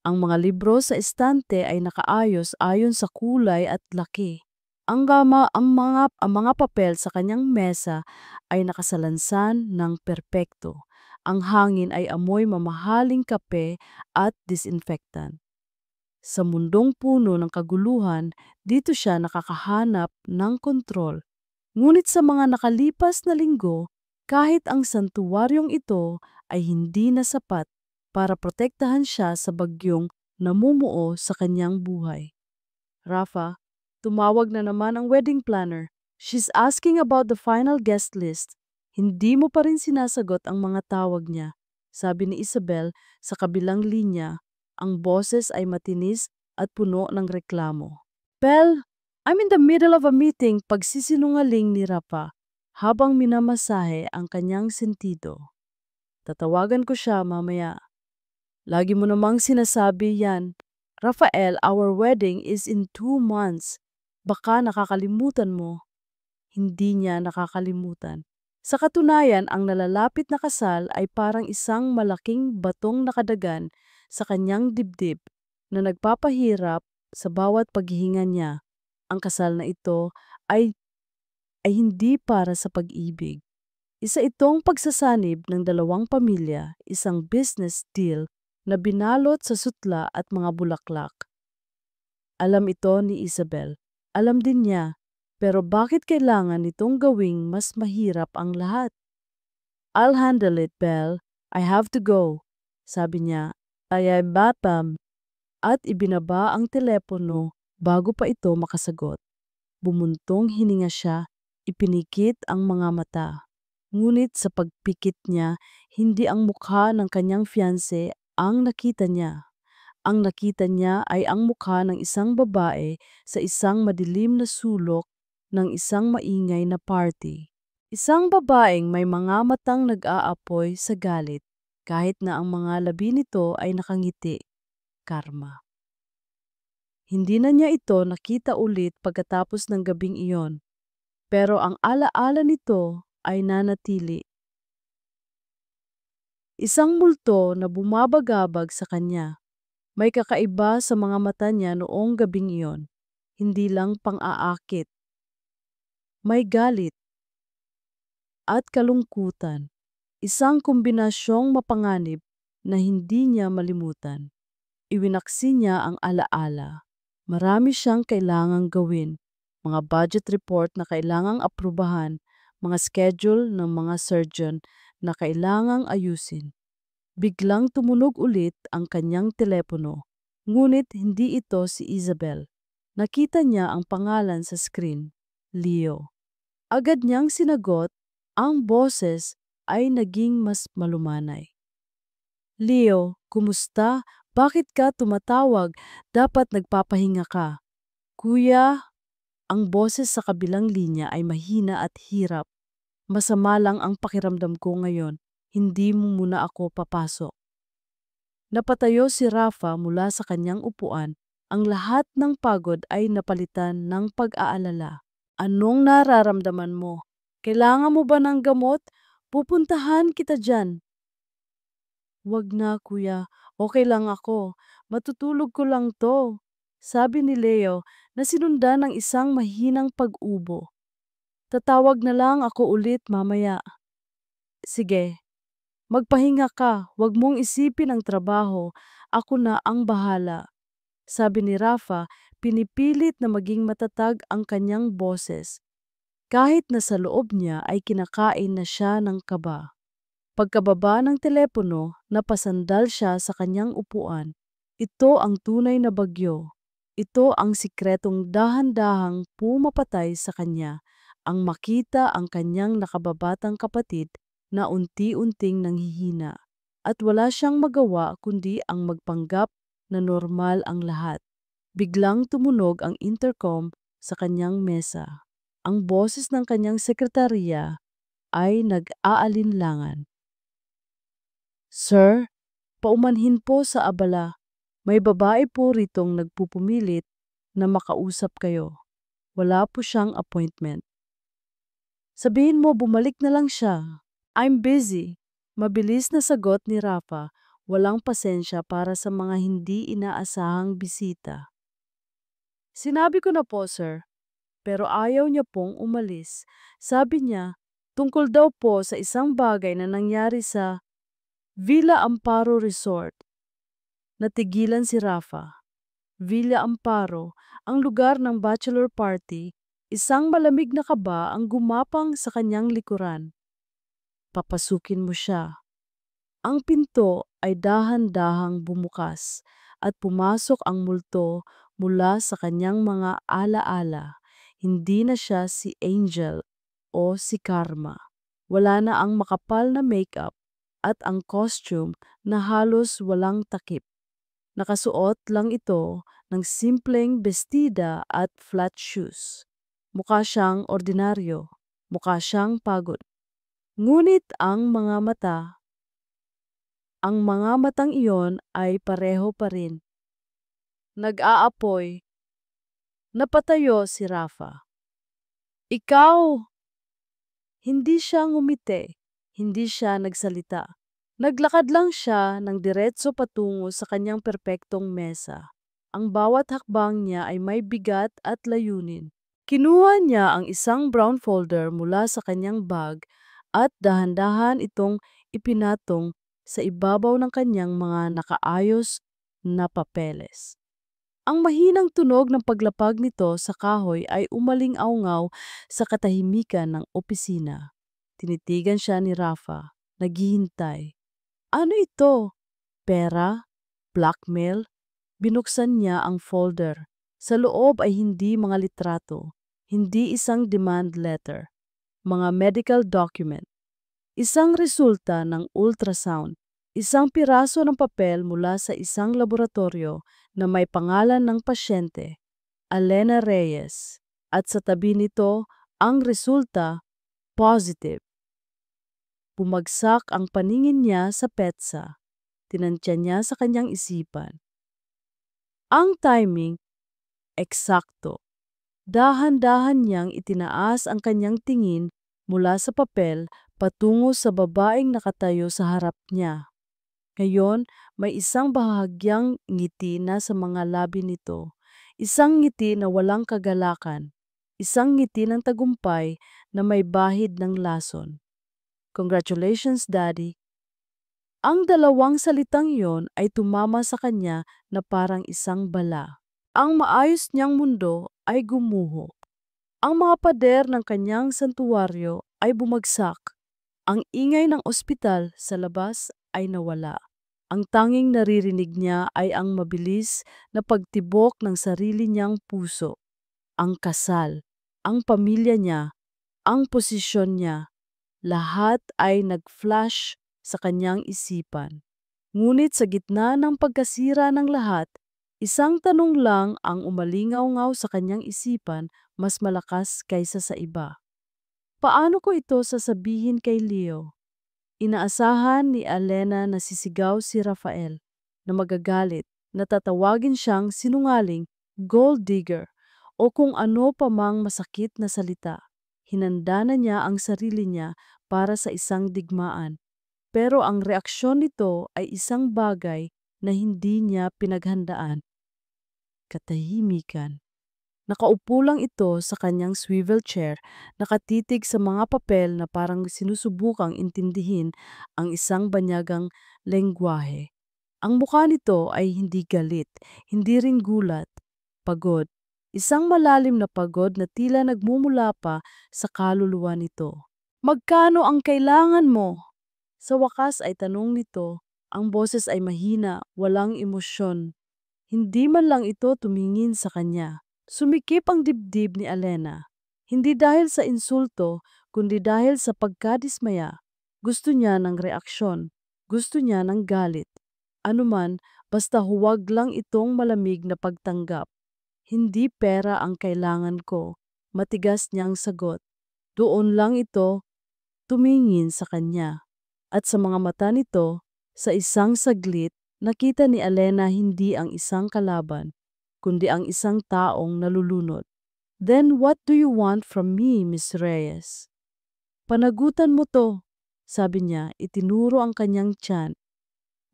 Ang mga libro sa estante ay nakaayos ayon sa kulay at laki. Ang mga papel sa kanyang mesa ay nakasalansan ng perpekto. Ang hangin ay amoy mamahaling kape at disinfectant. Sa mundong puno ng kaguluhan, dito siya nakakahanap ng kontrol. Ngunit sa mga nakalipas na linggo, kahit ang santuwaryong ito ay hindi na sapat, para protektahan siya sa bagyong namumuo sa kanyang buhay. Rafa, tumawag na naman ang wedding planner. She's asking about the final guest list. Hindi mo pa rin sinasagot ang mga tawag niya. Sabi ni Isabel sa kabilang linya, ang boses ay matinis at puno ng reklamo. Belle, I'm in the middle of a meeting, pagsisinungaling ni Rafa habang minamasahe ang kanyang sentido. Tatawagan ko siya mamaya. Lagi mo namang sinasabi yan. Rafael, our wedding is in 2 months. Baka nakakalimutan mo. Hindi niya nakakalimutan. Sa katunayan, ang nalalapit na kasal ay parang isang malaking batong nakadagan sa kanyang dibdib na nagpapahirap sa bawat paghihinga niya. Ang kasal na ito ay hindi para sa pag-ibig. Isa itong pagsasanib ng dalawang pamilya, isang business deal na binalot sa sutla at mga bulaklak. Alam ito ni Isabel. Alam din niya. Pero bakit kailangan nitong gawing mas mahirap ang lahat? I'll handle it, Belle. I have to go. Sabi niya, ay batam. At ibinaba ang telepono bago pa ito makasagot. Bumuntong hininga siya, ipinikit ang mga mata. Ngunit sa pagpikit niya, hindi ang mukha ng kanyang fiancé ang nakita niya. Ang nakita niya ay ang mukha ng isang babae sa isang madilim na sulok ng isang maingay na party. Isang babaeng may mga matang nag-aapoy sa galit kahit na ang mga labi nito ay nakangiti. Karma. Hindi na niya ito nakita ulit pagkatapos ng gabing iyon. Pero ang alaala nito ay nanatili. Isang multo na bumabagabag sa kanya. May kakaiba sa mga mata niya noong gabing iyon. Hindi lang pang-aakit. May galit at kalungkutan. Isang kombinasyong mapanganib na hindi niya malimutan. Iwinaksi niya ang alaala. Marami siyang kailangang gawin. Mga budget report na kailangang aprubahan, mga schedule ng mga surgeon na kailangang ayusin. Biglang tumunog ulit ang kanyang telepono. Ngunit hindi ito si Isabel. Nakita niya ang pangalan sa screen, Leo. Agad niyang sinagot, ang boses ay naging mas malumanay. Leo, kumusta? Bakit ka tumatawag? Dapat nagpapahinga ka. Kuya, ang boses sa kabilang linya ay mahina at hirap. Masama lang ang pakiramdam ko ngayon. Hindi mo muna ako papasok. Napatayo si Rafa mula sa kanyang upuan. Ang lahat ng pagod ay napalitan ng pag-aalala. Anong nararamdaman mo? Kailangan mo ba ng gamot? Pupuntahan kita dyan. Wag na, kuya. Okay lang ako. Matutulog ko lang to. Sabi ni Leo na sinundan ng isang mahinang pag-ubo. Tatawag na lang ako ulit mamaya. Sige. Magpahinga ka. Wag mong isipin ang trabaho. Ako na ang bahala. Sabi ni Rafa, pinipilit na maging matatag ang kanyang boses. Kahit na sa loob niya ay kinakain na siya ng kaba. Pagkababa ng telepono, napasandal siya sa kanyang upuan. Ito ang tunay na bagyo. Ito ang sikretong dahan-dahang pumapatay sa kanya. Ang makita ang kanyang nakababatang kapatid na unti-unting nanghihina. At wala siyang magawa kundi ang magpanggap na normal ang lahat. Biglang tumunog ang intercom sa kanyang mesa. Ang boses ng kanyang sekretarya ay nag-aalinlangan. Sir, paumanhin po sa abala. May babae po ritong nagpupumilit na makausap kayo. Wala po siyang appointment. Sabihin mo bumalik na lang siya. I'm busy. Mabilis na sagot ni Rafa, walang pasensya para sa mga hindi inaasahang bisita. Sinabi ko na po, sir. Pero ayaw niya pong umalis. Sabi niya, tungkol daw po sa isang bagay na nangyari sa Villa Amparo Resort. Natigilan si Rafa. Villa Amparo, ang lugar ng bachelor party, isang malamig na kaba ang gumapang sa kanyang likuran. Papasukin mo siya. Ang pinto ay dahan-dahang bumukas at pumasok ang multo mula sa kanyang mga alaala. Hindi na siya si Angel o si Karma. Wala na ang makapal na makeup at ang costume na halos walang takip. Nakasuot lang ito ng simpleng bestida at flat shoes. Mukha siyang ordinaryo, mukha siyang pagod. Ngunit ang mga matang iyon ay pareho pa rin. Nag-aapoy. Napatayo si Rafa. Ikaw! Hindi siya ngumiti, hindi siya nagsalita. Naglakad lang siya ng diretso patungo sa kanyang perpektong mesa. Ang bawat hakbang niya ay may bigat at layunin. Kinuha niya ang isang brown folder mula sa kanyang bag at dahan-dahan itong ipinatong sa ibabaw ng kanyang mga nakaayos na papeles. Ang mahinang tunog ng paglapag nito sa kahoy ay umaling-awngaw sa katahimikan ng opisina. Tinitigan siya ni Rafa, naghihintay. Ano ito? Pera? Blackmail? Binuksan niya ang folder. Sa loob ay hindi mga litrato, hindi isang demand letter, mga medical document, isang resulta ng ultrasound, isang piraso ng papel mula sa isang laboratorio na may pangalan ng pasyente, Elena Reyes, at sa tabi nito ang resulta, positive. Bumagsak ang paningin niya sa petsa. Tinantya niya sa kanyang isipan. Ang timing, eksakto. Dahan-dahan niyang itinaas ang kanyang tingin mula sa papel patungo sa babaeng nakatayo sa harap niya. Ngayon, may isang bahagyang ngiti na sa mga labi nito. Isang ngiti na walang kagalakan. Isang ngiti ng tagumpay na may bahid ng lason. Congratulations, Daddy. Ang dalawang salitang iyon ay tumama sa kanya na parang isang bala. Ang maayos niyang mundo ay gumuho. Ang mga pader ng kanyang santuwaryo ay bumagsak. Ang ingay ng ospital sa labas ay nawala. Ang tanging naririnig niya ay ang mabilis na pagtibok ng sarili niyang puso. Ang kasal, ang pamilya niya, ang posisyon niya, lahat ay nag-flash sa kanyang isipan. Ngunit sa gitna ng pagkasira ng lahat, isang tanong lang ang umalingaw-ngaw sa kanyang isipan, mas malakas kaysa sa iba. Paano ko ito sasabihin kay Leo? Inaasahan ni Elena na sisigaw si Rafael, na magagalit, na tatawagin siyang sinungaling, gold digger, o kung ano pa mang masakit na salita. Hinanda na niya ang sarili niya para sa isang digmaan. Pero ang reaksyon nito ay isang bagay na hindi niya pinaghandaan. Katahimikan. Nakaupo lang ito sa kanyang swivel chair, nakatitig sa mga papel na parang sinusubukang intindihin ang isang banyagang lengguwahe. Ang mukha nito ay hindi galit, hindi rin gulat, pagod. Isang malalim na pagod na tila nagmumula pa sa kaluluwa nito. Magkano ang kailangan mo? Sa wakas ay tanong nito, ang boses ay mahina, walang emosyon. Hindi man lang ito tumingin sa kanya. Sumikip ang dibdib ni Elena. Hindi dahil sa insulto, kundi dahil sa pagkadismaya. Gusto niya ng reaksyon. Gusto niya ng galit. Anuman, basta huwag lang itong malamig na pagtanggap. Hindi pera ang kailangan ko. Matigas niyang sagot. Doon lang ito tumingin sa kanya. At sa mga mata nito, sa isang saglit, nakita ni Elena hindi ang isang kalaban, kundi ang isang taong nalulunod. Then what do you want from me, Miss Reyes? Panagutan mo to, sabi niya, itinuro ang kanyang tiyan.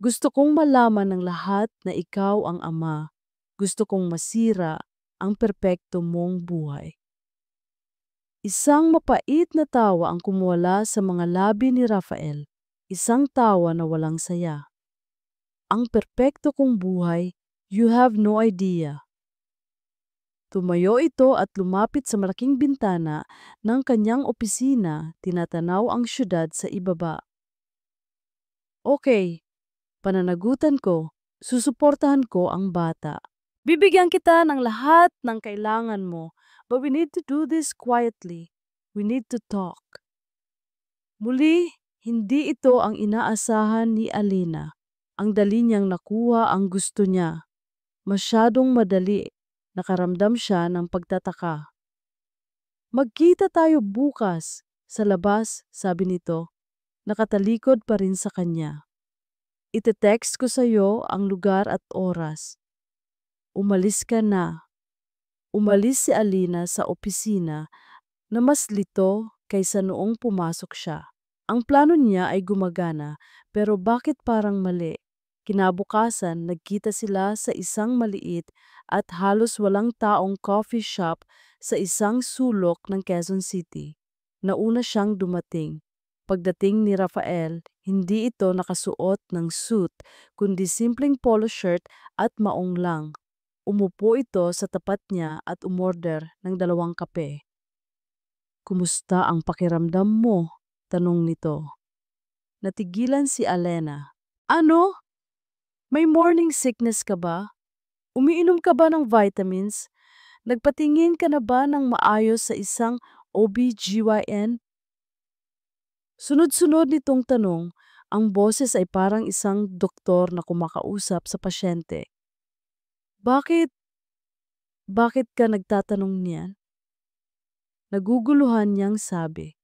Gusto kong malaman ng lahat na ikaw ang ama. Gusto kong masira ang perpekto mong buhay. Isang mapait na tawa ang kumuwala sa mga labi ni Rafael. Isang tawa na walang saya. Ang perpekto kong buhay, you have no idea. Tumayo ito at lumapit sa malaking bintana ng kanyang opisina, tinatanaw ang syudad sa ibaba. Okay, Pananagutan ko, susuportahan ko ang bata. Bibigyan kita ng lahat ng kailangan mo, but we need to do this quietly. We need to talk. Muli, hindi ito ang inaasahan ni Alina. Ang dali niyang nakuha ang gusto niya. Masyadong madali. Nakaramdam siya ng pagtataka. Magkita tayo bukas. Sa labas, sabi nito. Nakatalikod pa rin sa kanya. Ite-text ko sa iyo ang lugar at oras. Umalis ka na. Umalis si Alina sa opisina na mas lito kaysa noong pumasok siya. Ang plano niya ay gumagana, pero bakit parang mali? Kinabukasan, nagkita sila sa isang maliit at halos walang taong coffee shop sa isang sulok ng Quezon City. Nauna siyang dumating. Pagdating ni Rafael, hindi ito nakasuot ng suit, kundi simpleng polo shirt at maong lang. Umupo ito sa tapat niya at umorder ng 2 kape. Kumusta ang pakiramdam mo? Tanong nito. Natigilan si Alena. Ano? May morning sickness ka ba? Umiinom ka ba ng vitamins? Nagpatingin ka na ba ng maayos sa isang OB/GYN? Sunod-sunod nitong tanong, ang boses ay parang isang doktor na kumakausap sa pasyente. Bakit? Bakit ka nagtatanong niyan? Naguguluhan niyang sabi.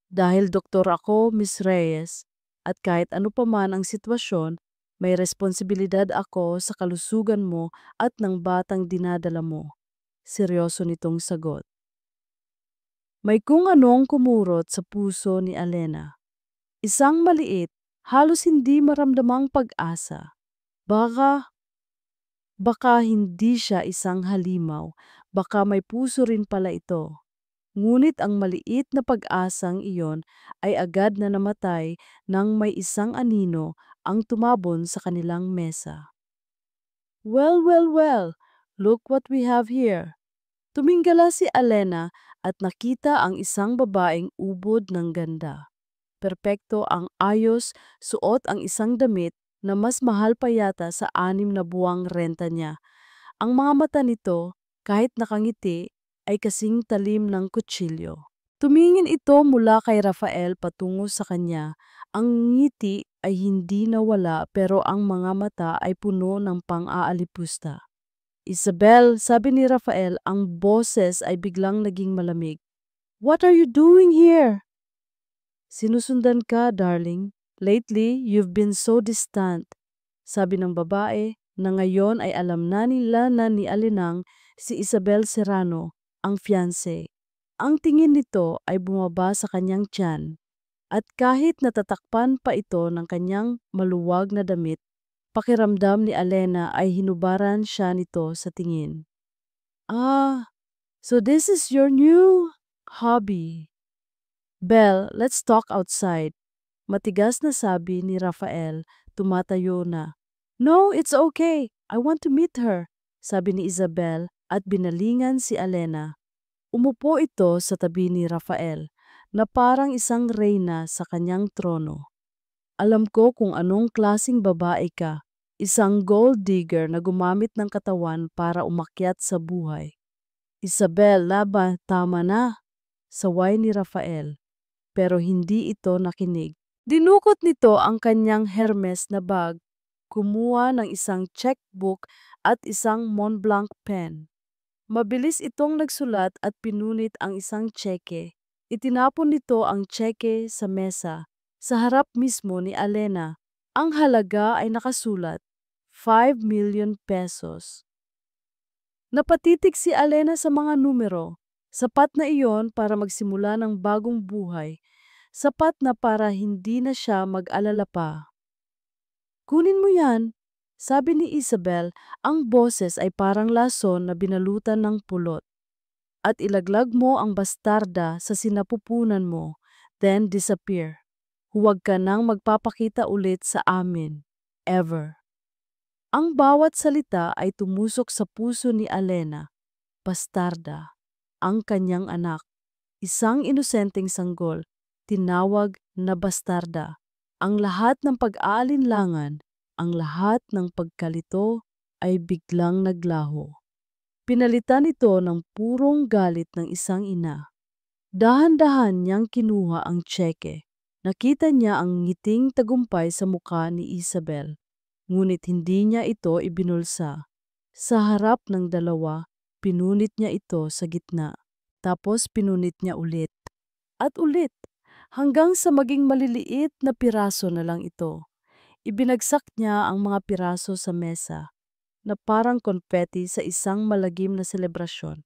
Dahil doktor ako, Miss Reyes, at kahit ano pa man ang sitwasyon, may responsibilidad ako sa kalusugan mo at ng batang dinadala mo. Seryoso nitong sagot. May kung anong kumurot sa puso ni Alena. Isang maliit, halos hindi maramdamang pag-asa. Baka hindi siya isang halimaw, baka may puso rin pala ito. Ngunit ang maliit na pag-asang iyon ay agad na namatay nang may isang anino ang tumabon sa kanilang mesa. Well, well, well, look what we have here. Tuminggala si Alena at nakita ang isang babaeng ubod ng ganda. Perpekto ang ayos, suot ang isang damit na mas mahal pa yata sa 6 na buwang renta niya. Ang mga mata nito, kahit nakangiti, ay kasing talim ng kutsilyo. Tumingin ito mula kay Rafael patungo sa kanya. Ang ngiti ay hindi nawala pero ang mga mata ay puno ng pang-aalipusta. Isabel, sabi ni Rafael, ang boses ay biglang naging malamig. What are you doing here? Sinusundan ka, darling. Lately, you've been so distant. Sabi ng babae na ngayon ay alam na nila na ni Alinang si Isabel Serrano, ang fiancé. Ang tingin nito ay bumaba sa kanyang tiyan at kahit natatakpan pa ito ng kanyang maluwag na damit, pakiramdam ni Alena ay hinubaran siya nito sa tingin. Ah, so this is your new hobby. Belle, let's talk outside. Matigas na sabi ni Rafael, tumatayo na. No, it's okay. I want to meet her, sabi ni Isabel at binalingan si Alena. Umupo ito sa tabi ni Rafael na parang isang reyna sa kanyang trono. Alam ko kung anong klasing babae ka, isang gold digger na gumamit ng katawan para umakyat sa buhay. Isabel, tama na, saway ni Rafael. Pero hindi ito nakinig. Dinukot nito ang kanyang Hermes na bag, kumuha ng isang checkbook at isang Montblanc pen. Mabilis itong nagsulat at pinunit ang isang tseke. Itinapon nito ang tseke sa mesa, sa harap mismo ni Alena. Ang halaga ay nakasulat, 5 million pesos. Napatitig si Alena sa mga numero. Sapat na iyon para magsimula ng bagong buhay. Sapat na para hindi na siya mag-alala pa. Kunin mo yan, sabi ni Isabel, ang boses ay parang lason na binalutan ng pulot. At ilaglag mo ang bastarda sa sinapupunan mo, then disappear. Huwag ka nang magpapakita ulit sa amin. Ever. Ang bawat salita ay tumusok sa puso ni Alena. Bastarda, ang kanyang anak. Isang inosenteng sanggol, tinawag na bastarda. Ang lahat ng pag-aalinlangan, Ang lahat ng pagkalito ay biglang naglaho. Pinalitan ito ng purong galit ng isang ina. Dahan-dahan niyang kinuha ang tseke. Nakita niya ang ngiting tagumpay sa mukha ni Isabel, ngunit hindi niya ito ibinulsa. Sa harap ng dalawa, pinunit niya ito sa gitna. Tapos pinunit niya ulit. At ulit, hanggang sa maging maliliit na piraso na lang ito. Ibinagsak niya ang mga piraso sa mesa, na parang konfeti sa isang malagim na selebrasyon.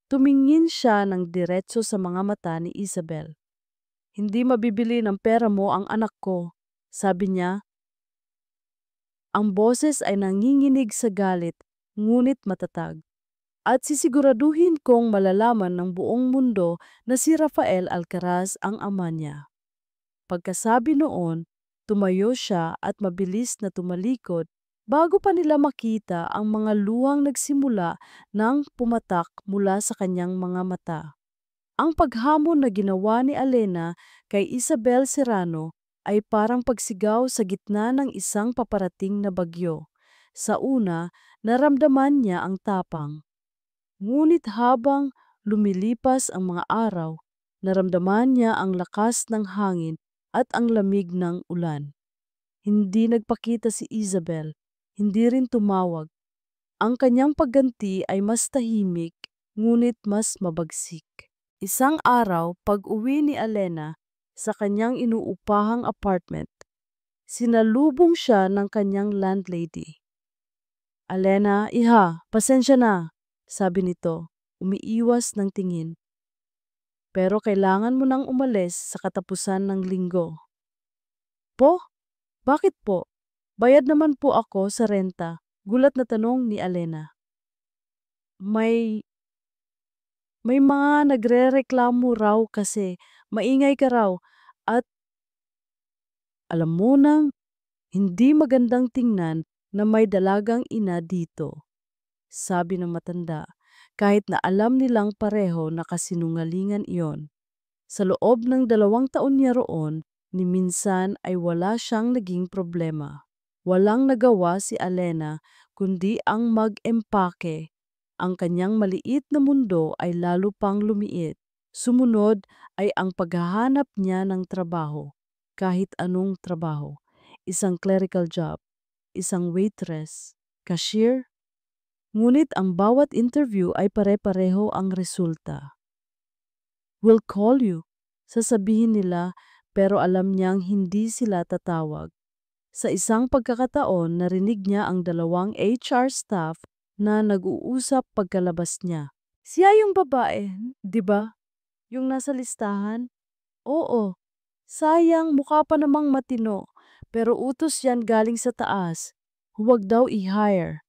Tumingin siya ng diretso sa mga mata ni Isabel. Hindi mabibili ng pera mo ang anak ko, sabi niya. Ang boses ay nanginginig sa galit, ngunit matatag. At sisiguraduhin kong malalaman ng buong mundo na si Rafael Alcaraz ang ama niya. Pagkasabi noon, tumayo siya at mabilis na tumalikod bago pa nila makita ang mga luhang nagsimula ng pumatak mula sa kanyang mga mata. Ang paghamon na ginawa ni Alena kay Isabel Serrano ay parang pagsigaw sa gitna ng isang paparating na bagyo. Sa una, naramdaman niya ang tapang. Ngunit habang lumilipas ang mga araw, naramdaman niya ang lakas ng hangin at ang lamig ng ulan. Hindi nagpakita si Isabel, hindi rin tumawag. Ang kanyang pagganti ay mas tahimik, ngunit mas mabagsik. Isang araw, pag-uwi ni Alena sa kanyang inuupahang apartment, sinalubong siya ng kanyang landlady. Alena, iha, pasensya na, sabi nito, umiiwas ng tingin. Pero kailangan mo nang umalis sa katapusan ng linggo. Po? Bakit po? Bayad naman po ako sa renta, gulat na tanong ni Alena. May mga nagrereklamo raw kasi maingay ka raw at alam mo nang hindi magandang tingnan na may dalagang ina dito, sabi ng matanda, kahit na alam nilang pareho na kasinungalingan iyon. Sa loob ng 2 taon niya roon, ni minsan ay wala siyang naging problema. Walang nagawa si Alena kundi ang mag-empake. Ang kanyang maliit na mundo ay lalo pang lumiit. Sumunod ay ang paghahanap niya ng trabaho, kahit anong trabaho. Isang clerical job, isang waitress, cashier. Ngunit ang bawat interview ay pare-pareho ang resulta. "We'll call you," sasabihin nila, pero alam niyang hindi sila tatawag. Sa isang pagkakataon, narinig niya ang 2 HR staff na nag-uusap pagkalabas niya. Siya yung babae, di ba? Yung nasa listahan? Oo. Sayang, mukha pa namang matino. Pero utos yan galing sa taas. Huwag daw i-hire.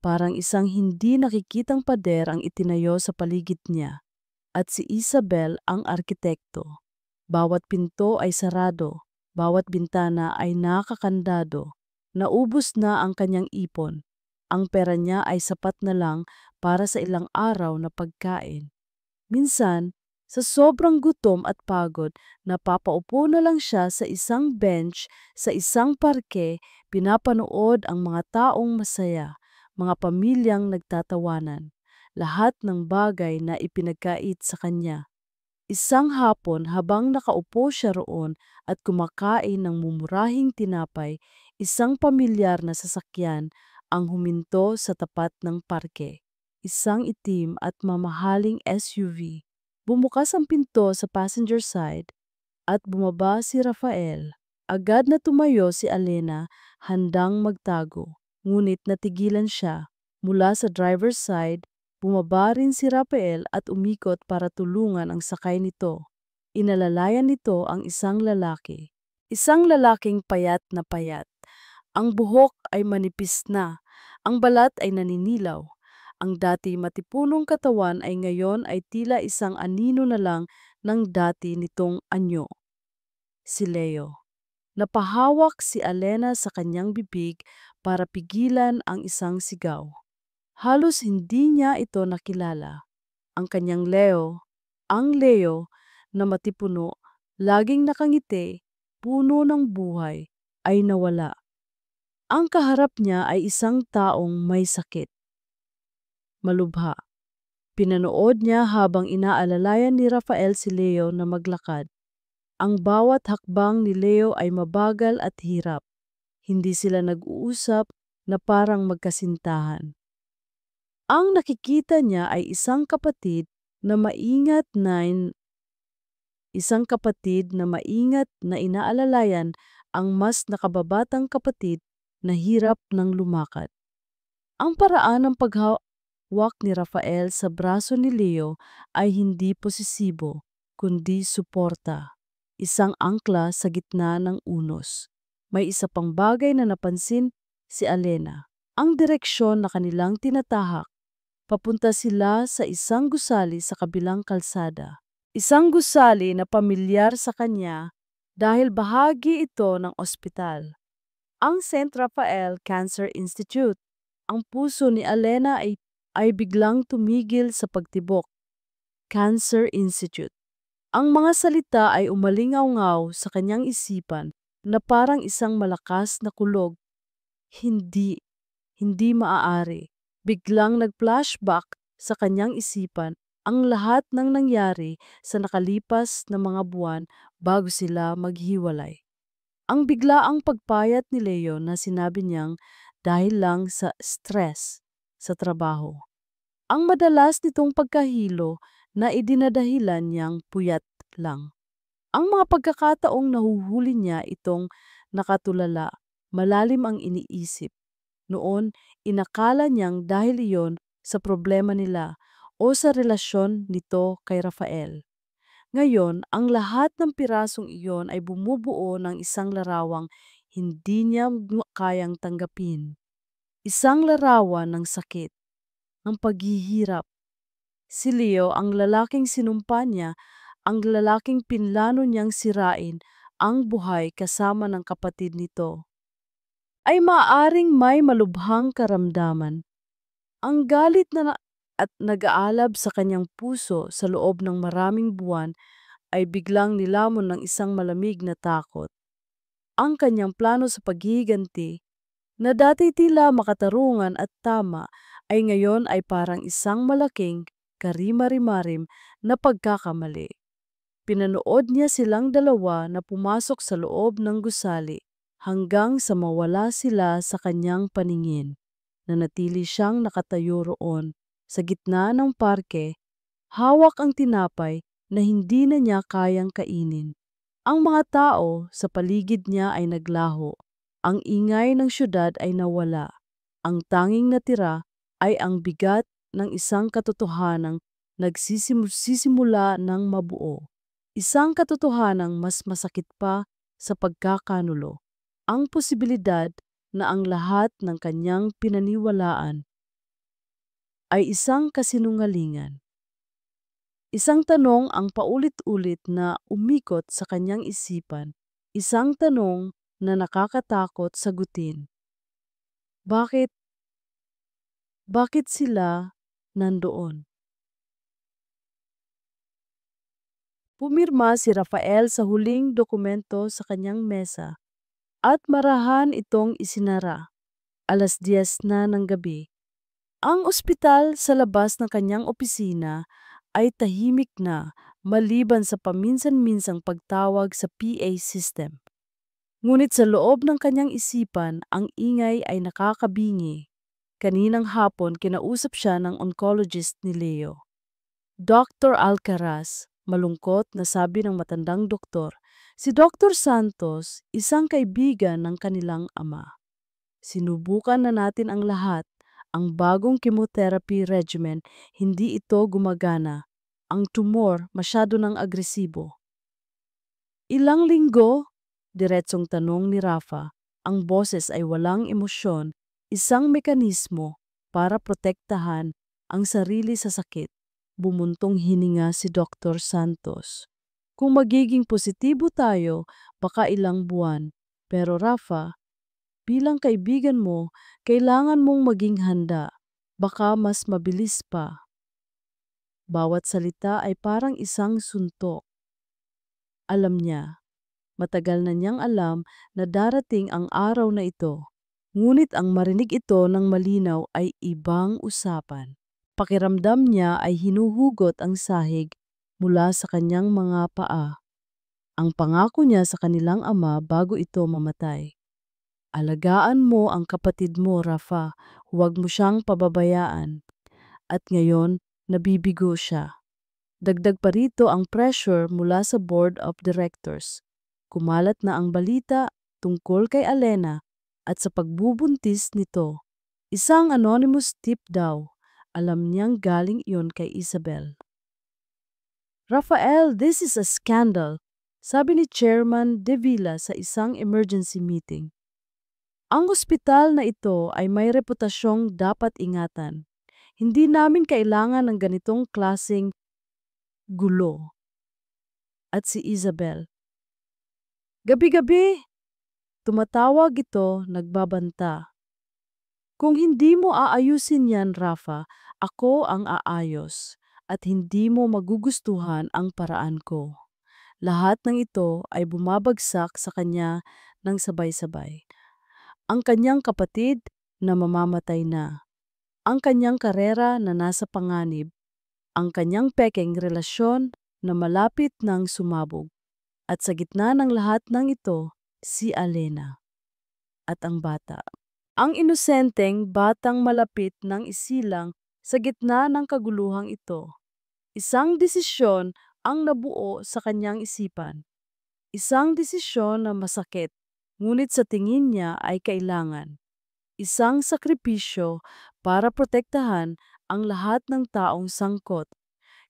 Parang isang hindi nakikitang pader ang itinayo sa paligid niya. At si Isabel ang arkitekto. Bawat pinto ay sarado. Bawat bintana ay nakakandado. Naubos na ang kanyang ipon. Ang pera niya ay sapat na lang para sa ilang araw na pagkain. Minsan, sa sobrang gutom at pagod, napapaupo na lang siya sa isang bench sa isang parke, pinapanood ang mga taong masaya, mga pamilyang nagtatawanan, lahat ng bagay na ipinagkait sa kanya. Isang hapon habang nakaupo siya roon at kumakain ng mumurahing tinapay, isang pamilyar na sasakyan ang huminto sa tapat ng parke. Isang itim at mamahaling SUV. Bumukas ang pinto sa passenger side at bumaba si Rafael. Agad na tumayo si Alena, handang magtago. Ngunit natigilan siya. Mula sa driver's side, bumaba rin si Rafael at umikot para tulungan ang sakay nito. Inalalayan nito ang isang lalaki. Isang lalaking payat na payat. Ang buhok ay manipis na. Ang balat ay naninilaw. Ang dati matipunong katawan ay ngayon ay tila isang anino na lang ng dati nitong anyo. Si Leo. Napahawak si Alena sa kanyang bibig para pigilan ang isang sigaw. Halos hindi niya ito nakilala. Ang kanyang ang Leo na matipuno, laging nakangiti, puno ng buhay, ay nawala. Ang kaharap niya ay isang taong may sakit. Malubha. Pinanood niya habang inaalalayan ni Rafael si Leo na maglakad. Ang bawat hakbang ni Leo ay mabagal at hirap. Hindi sila nag-uusap na parang magkasintahan. Ang nakikita niya ay isang kapatid na maingat na inaalalayan ang mas nakababatang kapatid na hirap ng lumakad. Ang paraan ng paghawak ni Rafael sa braso ni Leo ay hindi posisibo, kundi suporta. Isang angkla sa gitna ng unos. May isa pang bagay na napansin si Alena. Ang direksyon na kanilang tinatahak. Papunta sila sa isang gusali sa kabilang kalsada. Isang gusali na pamilyar sa kanya dahil bahagi ito ng ospital. Ang St. Raphael Cancer Institute. Ang puso ni Alena ay biglang tumigil sa pagtibok. Cancer Institute. Ang mga salita ay umalingaw-ngaw sa kanyang isipan na parang isang malakas na kulog. Hindi, hindi maaari. Biglang nag-flashback sa kanyang isipan ang lahat ng nangyari sa nakalipas na mga buwan bago sila maghiwalay. Ang biglaang pagpayat ni Leo na sinabi niyang dahil lang sa stress sa trabaho. Ang madalas nitong pagkahilo na idinadahilan niyang puyat lang. Ang mga pagkakataong nahuhuli niya itong nakatulala, malalim ang iniisip. Noon, inakala niyang dahil iyon sa problema nila o sa relasyon nito kay Rafael. Ngayon, ang lahat ng pirasong iyon ay bumubuo ng isang larawang hindi niya kayang tanggapin. Isang larawan ng sakit, ng paghihirap. Si Leo, ang lalaking sinumpa niya, ang lalaking pinlano niyang sirain ang buhay kasama ng kapatid nito, ay maaaring may malubhang karamdaman. Ang galit at nag-aalab sa kanyang puso sa loob ng maraming buwan ay biglang nilamon ng isang malamig na takot. Ang kanyang plano sa paghihiganti, na dati tila makatarungan at tama, ay ngayon ay parang isang malaking karimari-marim na pagkakamali. Pinanood niya silang dalawa na pumasok sa loob ng gusali hanggang sa mawala sila sa kanyang paningin. Nanatili siyang nakatayo roon sa gitna ng parke, hawak ang tinapay na hindi na niya kayang kainin. Ang mga tao sa paligid niya ay naglaho. Ang ingay ng syudad ay nawala. Ang tanging natira ay ang bigat ng isang katotohanang nagsisimula ng mabuo. Isang katotohanang mas masakit pa sa pagkakanulo. Ang posibilidad na ang lahat ng kanyang pinaniwalaan ay isang kasinungalingan. Isang tanong ang paulit-ulit na umikot sa kanyang isipan. Isang tanong na nakakatakot sagutin. Bakit? Bakit sila nandoon? Pumirma si Rafael sa huling dokumento sa kanyang mesa at marahan itong isinara. 10:00 na ng gabi. Ang ospital sa labas ng kanyang opisina ay tahimik na maliban sa paminsan-minsang pagtawag sa PA system. Ngunit sa loob ng kanyang isipan, ang ingay ay nakakabingi. Kaninang hapon kinausap siya ng oncologist ni Leo. Dr. Alcaraz, malungkot na sabi ng matandang doktor, si Dr. Santos, isang kaibigan ng kanilang ama. Sinubukan na natin ang lahat. Ang bagong chemotherapy regimen, hindi ito gumagana. Ang tumor masyado nang agresibo. Ilang linggo? Diretsong tanong ni Rafa. Ang boses ay walang emosyon, isang mekanismo para protektahan ang sarili sa sakit. Bumuntong hininga si Dr. Santos. Kung magiging positibo tayo, baka ilang buwan. Pero Rafa, bilang kaibigan mo, kailangan mong maging handa. Baka mas mabilis pa. Bawat salita ay parang isang suntok. Alam niya, matagal na niyang alam na darating ang araw na ito. Ngunit ang marinig ito ng malinaw ay ibang usapan. Pakiramdam niya ay hinuhugot ang sahig mula sa kanyang mga paa. Ang pangako niya sa kanilang ama bago ito mamatay. Alagaan mo ang kapatid mo, Rafa. Huwag mo siyang pababayaan. At ngayon, nabibigo siya. Dagdag pa rito ang pressure mula sa board of directors. Kumalat na ang balita tungkol kay Alena at sa pagbubuntis nito. Isang anonymous tip daw. Alam niyang galing iyon kay Isabel. Rafael, this is a scandal, sabi ni Chairman De Villa sa isang emergency meeting. Ang ospital na ito ay may reputasyong dapat ingatan. Hindi namin kailangan ng ganitong klaseng gulo. At si Isabel. Gabi-gabi, tumatawag ito, nagbabanta. Kung hindi mo aayusin yan, Rafa, ako ang aayos at hindi mo magugustuhan ang paraan ko. Lahat ng ito ay bumabagsak sa kanya ng sabay-sabay. Ang kanyang kapatid na mamamatay na. Ang kanyang karera na nasa panganib. Ang kanyang pekeng relasyon na malapit nang sumabog. At sa gitna ng lahat ng ito, si Alena at ang bata. Ang inosenteng batang malapit ng isilang sa gitna ng kaguluhang ito. Isang desisyon ang nabuo sa kanyang isipan. Isang desisyon na masakit, ngunit sa tingin niya ay kailangan. Isang sakripisyo para protektahan ang lahat ng taong sangkot.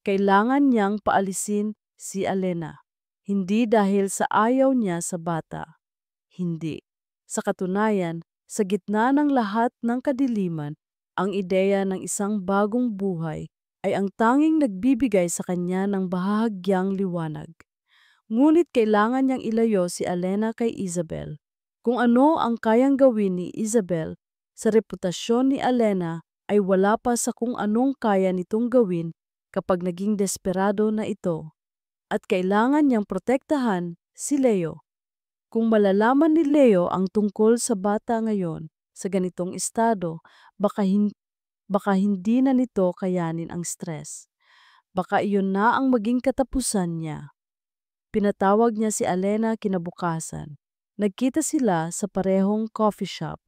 Kailangan niyang paalisin si Alena. Hindi dahil sa ayaw niya sa bata. Hindi. Sa katunayan, sa gitna ng lahat ng kadiliman, ang ideya ng isang bagong buhay ay ang tanging nagbibigay sa kanya ng bahagyang liwanag. Ngunit kailangan niyang ilayo si Alena kay Isabel. Kung ano ang kayang gawin ni Isabel sa reputasyon ni Alena ay wala pa sa kung anong kaya nitong gawin kapag naging desperado na ito. At kailangan niyang protektahan si Leo. Kung malalaman ni Leo ang tungkol sa bata ngayon sa ganitong estado, baka hindi na nito kayanin ang stress. Baka iyon na ang maging katapusan niya. Pinatawag niya si Alena kinabukasan. Nagkita sila sa parehong coffee shop.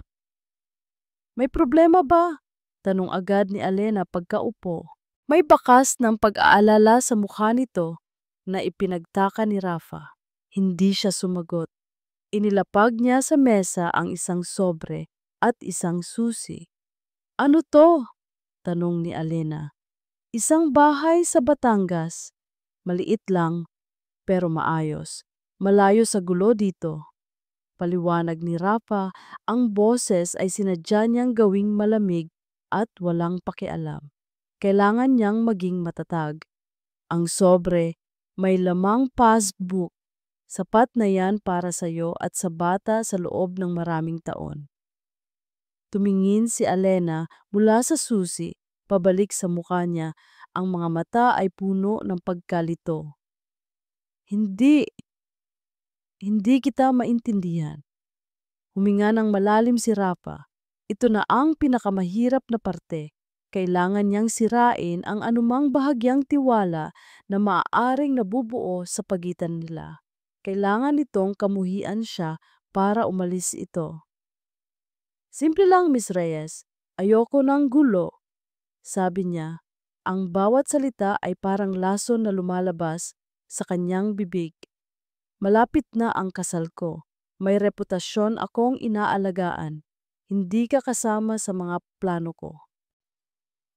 May problema ba? Tanong agad ni Alena pagkaupo. May bakas ng pag-aalala sa mukha nito na ipinagtaka ni Rafa. Hindi siya sumagot. Inilapag niya sa mesa ang isang sobre at isang susi. Ano to? Tanong ni Alena. Isang bahay sa Batangas. Maliit lang, pero maayos. Malayo sa gulo dito. Paliwanag ni Rafa, ang boses ay sinadya niyang gawing malamig at walang pakialam. Kailangan niyang maging matatag. Ang sobre, may lamang passbook. Sapat na yan para sa iyo at sa bata sa loob ng maraming taon. Tumingin si Alena mula sa susi, pabalik sa mukha niya. Ang mga mata ay puno ng pagkalito. Hindi kita maintindihan. Huminga ng malalim si Rafa. Ito na ang pinakamahirap na parte. Kailangan niyang sirain ang anumang bahagyang tiwala na maaaring nabubuo sa pagitan nila. Kailangan nitong kamuhian siya para umalis ito. Simple lang, Miss Reyes. Ayoko ng gulo. Sabi niya, ang bawat salita ay parang lason na lumalabas sa kanyang bibig. Malapit na ang kasal ko. May reputasyon akong inaalagaan. Hindi ka kasama sa mga plano ko.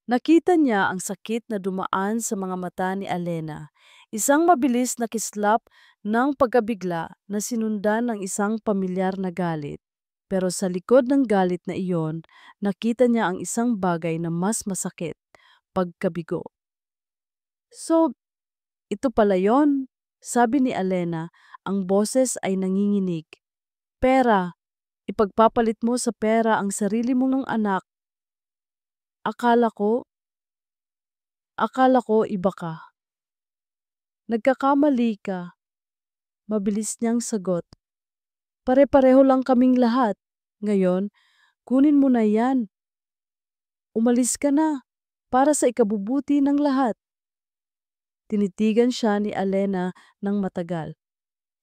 Nakita niya ang sakit na dumaan sa mga mata ni Alena. Isang mabilis na kislap ng pagkabigla na sinundan ng isang pamilyar na galit. Pero sa likod ng galit na iyon, nakita niya ang isang bagay na mas masakit, pagkabigo. So, ito pala yon, sabi ni Alena, ang boses ay nanginginig. Pera, ipagpapalit mo sa pera ang sarili mong anak. Akala ko iba ka. Nagkakamali ka. Mabilis niyang sagot. Pare-pareho lang kaming lahat. Ngayon, Kunin mo na yan. Umalis ka na para sa ikabubuti ng lahat. Tinitigan siya ni Alena ng matagal.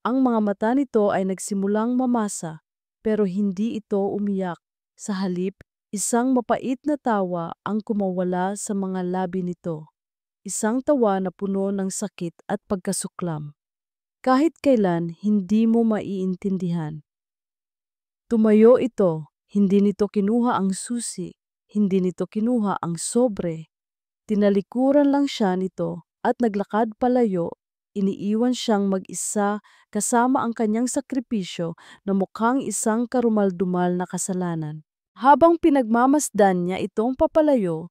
Ang mga mata nito ay nagsimulang mamasa, pero hindi ito umiyak. Sa halip, isang mapait na tawa ang kumawala sa mga labi nito. Isang tawa na puno ng sakit at pagkasuklam. Kahit kailan hindi mo maiintindihan. Tumayo ito, hindi nito kinuha ang susi, hindi nito kinuha ang sobre. Tinalikuran lang siya nito at naglakad palayo. Iniiwan siyang mag-isa kasama ang kanyang sakripisyo na mukhang isang karumaldumal na kasalanan. Habang pinagmamasdan niya itong papalayo,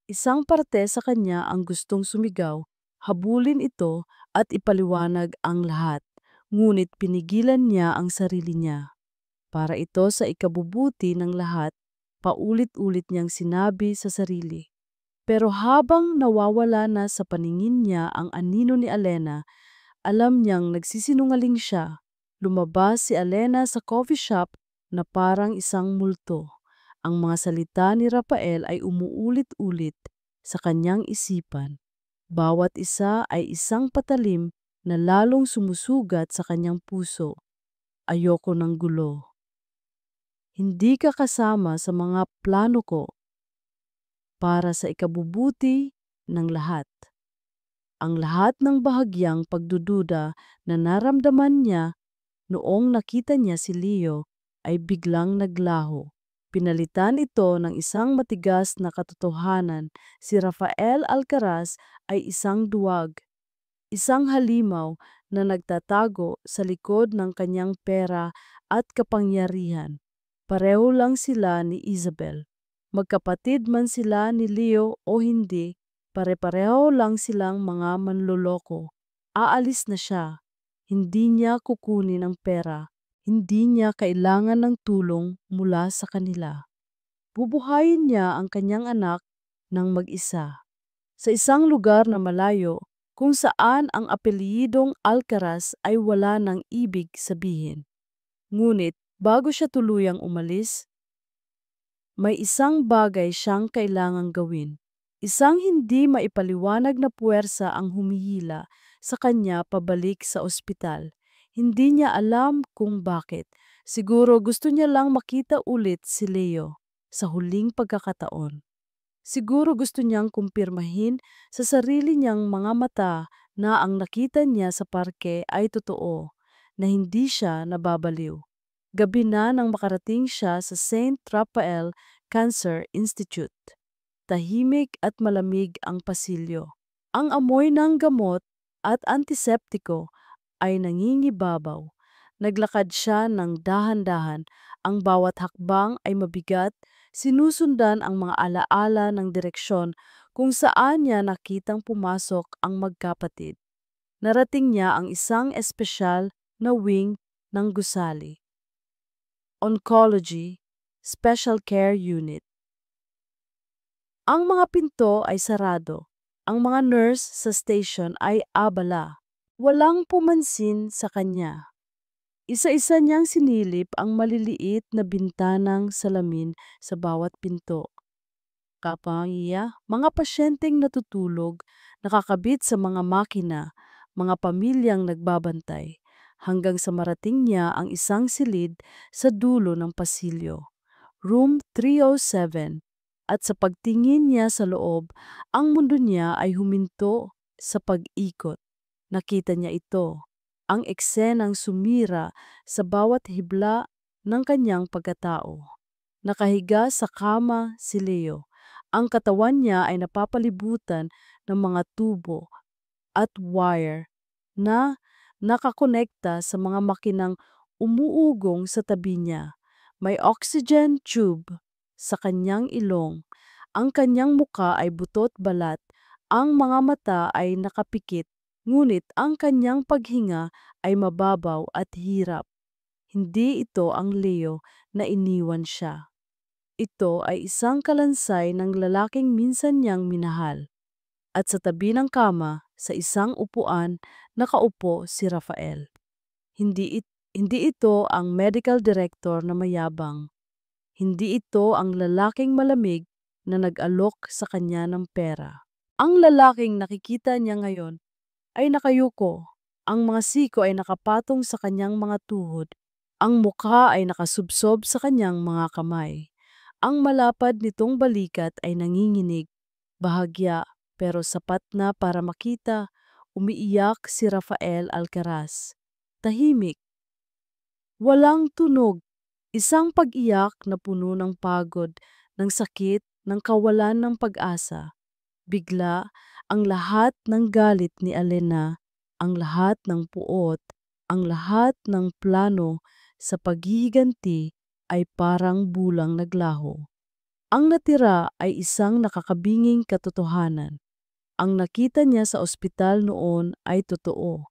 isang parte sa kanya ang gustong sumigaw, habulin ito at ipaliwanag ang lahat. Ngunit pinigilan niya ang sarili niya. Para ito sa ikabubuti ng lahat, paulit-ulit niyang sinabi sa sarili. Pero habang nawawala na sa paningin niya ang anino ni Alena, alam niyang nagsisinungaling siya. Lumabas si Alena sa coffee shop na parang isang multo. Ang mga salita ni Rafael ay umuulit-ulit sa kanyang isipan. Bawat isa ay isang patalim na lalong sumusugat sa kanyang puso. Ayoko ng gulo. Hindi ka kasama sa mga plano ko para sa ikabubuti ng lahat. Ang lahat ng bahagyang pagdududa na naramdaman niya noong nakita niya si Leo ay biglang naglaho. Pinalitan ito ng isang matigas na katotohanan. Si Rafael Alcaraz ay isang duwag, isang halimaw na nagtatago sa likod ng kanyang pera at kapangyarihan. Pareho lang sila ni Isabel. Magkapatid man sila ni Leo o hindi, pare-pareho lang silang mga manloloko. Aalis na siya. Hindi niya kukunin ang pera. Hindi niya kailangan ng tulong mula sa kanila. Bubuhayin niya ang kanyang anak ng mag-isa. Sa isang lugar na malayo, kung saan ang apelyidong Alcaraz ay wala ng ibig sabihin. Ngunit bago siya tuluyang umalis, may isang bagay siyang kailangang gawin. Isang hindi maipaliwanag na puwersa ang humihila sa kanya pabalik sa ospital. Hindi niya alam kung bakit. Siguro gusto niya lang makita ulit si Leo sa huling pagkakataon. Siguro gusto niyang kumpirmahin sa sarili niyang mga mata na ang nakita niya sa parke ay totoo, na hindi siya nababaliw. Gabi na nang makarating siya sa St. Raphael Cancer Institute. Tahimik at malamig ang pasilyo. Ang amoy ng gamot at antiseptiko ay nangingibabaw. Naglakad siya ng dahan-dahan. Ang bawat hakbang ay mabigat. Sinusundan ang mga alaala ng direksyon kung saan niya nakitang pumasok ang magkapatid. Narating niya ang isang espesyal na wing ng gusali. Oncology Special Care Unit. Ang mga pinto ay sarado. Ang mga nurse sa station ay abala. Walang pumansin sa kanya. Isa-isa niyang sinilip ang maliliit na bintanang salamin sa bawat pinto. Kapangiya, mga pasyenteng natutulog, nakakabit sa mga makina, mga pamilyang nagbabantay, hanggang sa marating niya ang isang silid sa dulo ng pasilyo. Room 307. At sa pagtingin niya sa loob, ang mundo niya ay huminto sa pag-ikot. Nakita niya ito, ang eksenang sumira sa bawat hibla ng kanyang pagkatao. Nakahiga sa kama si Leo. Ang katawan niya ay napapalibutan ng mga tubo at wire na nakakonekta sa mga makinang umuugong sa tabi niya. May oxygen tube sa kanyang ilong. Ang kanyang muka ay butot balat. Ang mga mata ay nakapikit, ngunit ang kanyang paghinga ay mababaw at hirap. Hindi ito ang Leo na iniwan siya. Ito ay isang kalansay ng lalaking minsan niyang minahal. At sa tabi ng kama, sa isang upuan, nakaupo si Rafael. Hindi ito ang medical director na mayabang. Hindi ito ang lalaking malamig na nag-alok sa kanya ng pera. Ang lalaking nakikita niya ngayon ay nakayuko. Ang mga siko ay nakapatong sa kanyang mga tuhod. Ang mukha ay nakasubsob sa kanyang mga kamay. Ang malapad nitong balikat ay nanginginig, bahagya pero sapat na para makita. Umiiyak si Rafael Alcaraz. Tahimik, walang tunog, isang pag-iyak na puno ng pagod, ng sakit, ng kawalan ng pag-asa. Bigla, ang lahat ng galit ni Alena, ang lahat ng puot, ang lahat ng plano sa paghihiganti ay parang bulang naglaho. Ang natira ay isang nakakabinging katotohanan. Ang nakita niya sa ospital noon ay totoo.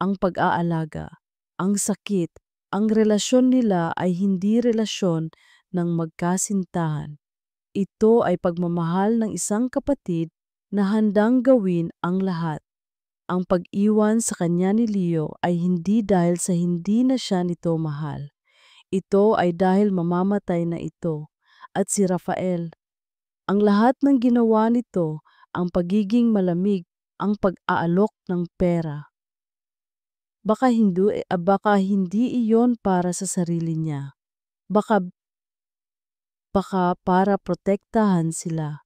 Ang pag-aalaga, ang sakit, ang relasyon nila ay hindi relasyon ng magkasintahan. Ito ay pagmamahal ng isang kapatid na handang gawin ang lahat. Ang pag-iwan sa kanya ni Leo ay hindi dahil sa hindi na siya nito mahal. Ito ay dahil mamamatay na ito. At si Rafael, ang lahat ng ginawa nito, ang pagiging malamig, ang pag-aalok ng pera. Baka hindi iyon para sa sarili niya. Baka, baka para protektahan sila.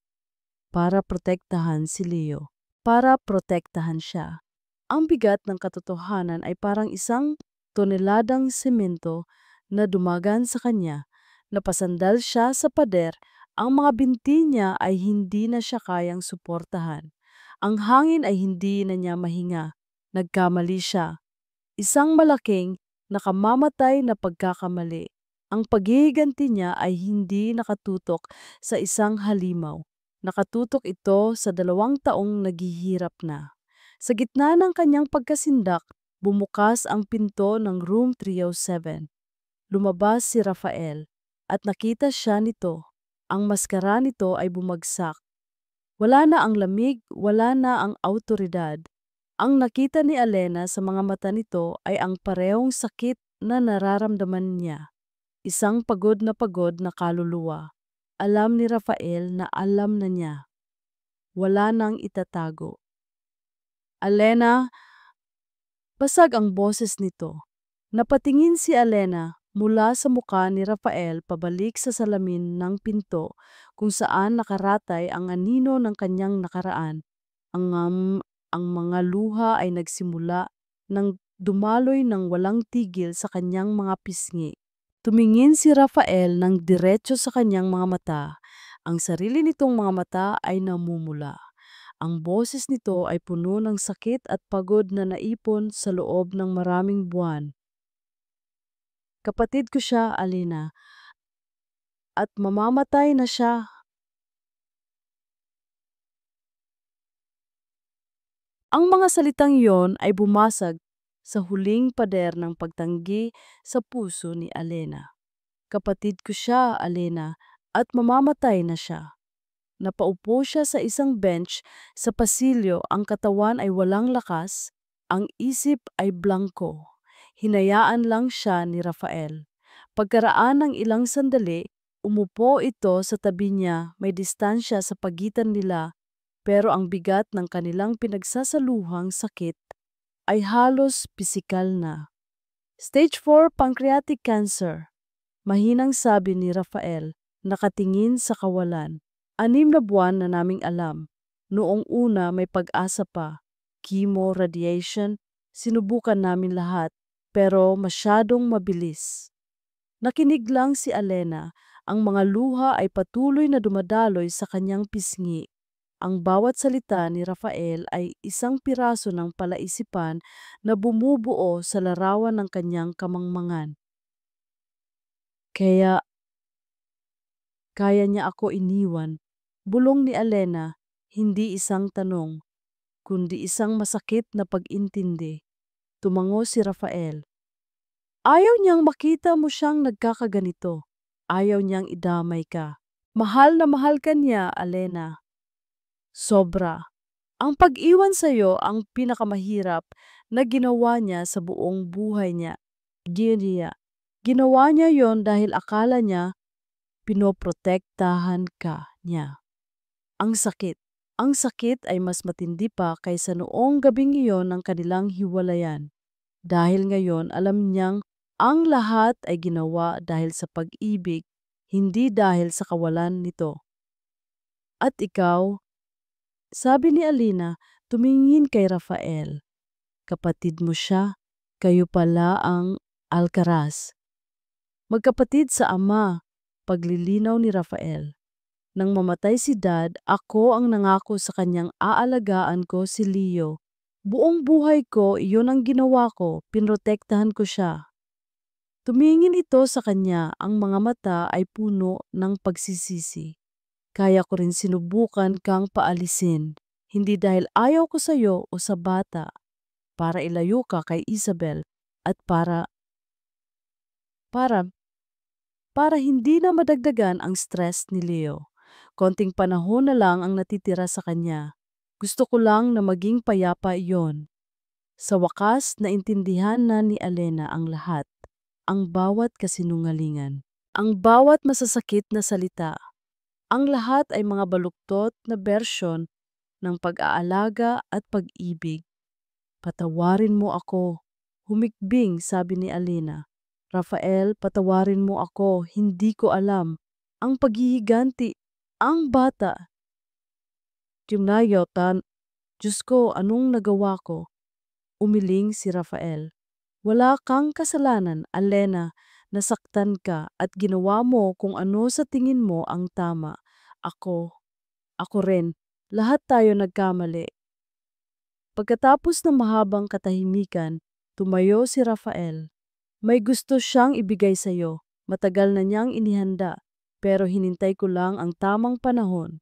Para protektahan si Leo. Para protektahan siya. Ang bigat ng katotohanan ay parang isang toneladang semento na dumagan sa kanya. Napasandal siya sa pader, ang mga binti niya ay hindi na siya kayang suportahan. Ang hangin ay hindi na niya mahinga. Nagkamali siya. Isang malaking, nakamamatay na pagkakamali. Ang paghihiganti niya ay hindi nakatutok sa isang halimaw. Nakatutok ito sa 2 taong naghihirap na. Sa gitna ng kanyang pagkasindak, bumukas ang pinto ng room 307. Lumabas si Rafael at nakita siya nito. Ang maskara nito ay bumagsak. Wala na ang lamig, wala na ang awtoridad. Ang nakita ni Alena sa mga mata nito ay ang parehong sakit na nararamdaman niya. Isang pagod na kaluluwa. Alam ni Rafael na alam na niya. Wala nang itatago. Alena, basag ang boses nito. Napatingin si Alena mula sa muka ni Rafael pabalik sa salamin ng pinto kung saan nakaratay ang anino ng kanyang nakaraan. Ang mga luha ay nagsimula ng dumaloy ng walang tigil sa kanyang mga pisngi. Tumingin si Rafael ng diretso sa kanyang mga mata. Ang sarili nitong mga mata ay namumula. Ang boses nito ay puno ng sakit at pagod na naipon sa loob ng maraming buwan. Kapatid ko siya, Alena, at mamamatay na siya. Ang mga salitang iyon ay bumasag sa huling pader ng pagtanggi sa puso ni Alena. Kapatid ko siya, Alena, at mamamatay na siya. Napaupo siya sa isang bench sa pasilyo, ang katawan ay walang lakas, ang isip ay blanko. Hinayaan lang siya ni Rafael. Pagkaraan ng ilang sandali, umupo ito sa tabi niya, may distansya sa pagitan nila, pero ang bigat ng kanilang pinagsasaluhang sakit ay halos pisikal na. Stage 4 pancreatic cancer. Mahinang sabi ni Rafael, nakatingin sa kawalan. 6 na buwan na naming alam. Noong una may pag-asa pa. Chemo, radiation, sinubukan namin lahat, pero masyadong mabilis. Nakinig lang si Alena, ang mga luha ay patuloy na dumadaloy sa kanyang pisngi. Ang bawat salita ni Rafael ay isang piraso ng palaisipan na bumubuo sa larawan ng kanyang kamangmangan. Kaya niya ako iniwan. Bulong ni Alena, hindi isang tanong, kundi isang masakit na pag-intindi. Tumango si Rafael. Ayaw niyang makita mo siyang nagkakaganito. Ayaw niyang idamay ka. Mahal na mahal ka niya, Alena. Sobra. Ang pag-iwan sa'yo ang pinakamahirap na ginawa niya sa buong buhay niya. Ginawa niya yon dahil akala niya pinoprotektahan ka niya. Ang sakit. Ang sakit ay mas matindi pa kaysa noong gabing iyon ng kanilang hiwalayan. Dahil ngayon alam niyang ang lahat ay ginawa dahil sa pag-ibig, hindi dahil sa kawalan nito. At ikaw, sabi ni Alina, tumingin kay Rafael. Kapatid mo siya, kayo pala ang Alcaraz. Magkapatid sa ama, paglilinaw ni Rafael. Nang mamatay si Dad, ako ang nangako sa kanyang aalagaan ko si Leo. Buong buhay ko, iyon ang ginawa ko, pinrotektahan ko siya. Tumingin ito sa kanya, ang mga mata ay puno ng pagsisisi. Kaya ko rin sinubukan kang paalisin, hindi dahil ayaw ko sa'yo o sa bata, para ilayo ka kay Isabel at para, para hindi na madagdagan ang stress ni Leo. Konting panahon na lang ang natitira sa kanya. Gusto ko lang na maging payapa iyon. Sa wakas, naintindihan na ni Alena ang lahat, ang bawat kasinungalingan, ang bawat masasakit na salita. Ang lahat ay mga baluktot na bersyon ng pag-aalaga at pag-ibig. Patawarin mo ako. Humikbing, sabi ni Alena. Rafael, patawarin mo ako, hindi ko alam. Ang paghihiganti, ang bata. Timnayotan, Diyos ko, anong nagawa ko? Umiling si Rafael. Wala kang kasalanan, Alena. Nasaktan ka at ginawa mo kung ano sa tingin mo ang tama. Ako rin. Lahat tayo nagkamali. Pagkatapos ng mahabang katahimikan, tumayo si Rafael. May gusto siyang ibigay sa iyo. Matagal na niyang inihanda, pero hinintay ko lang ang tamang panahon.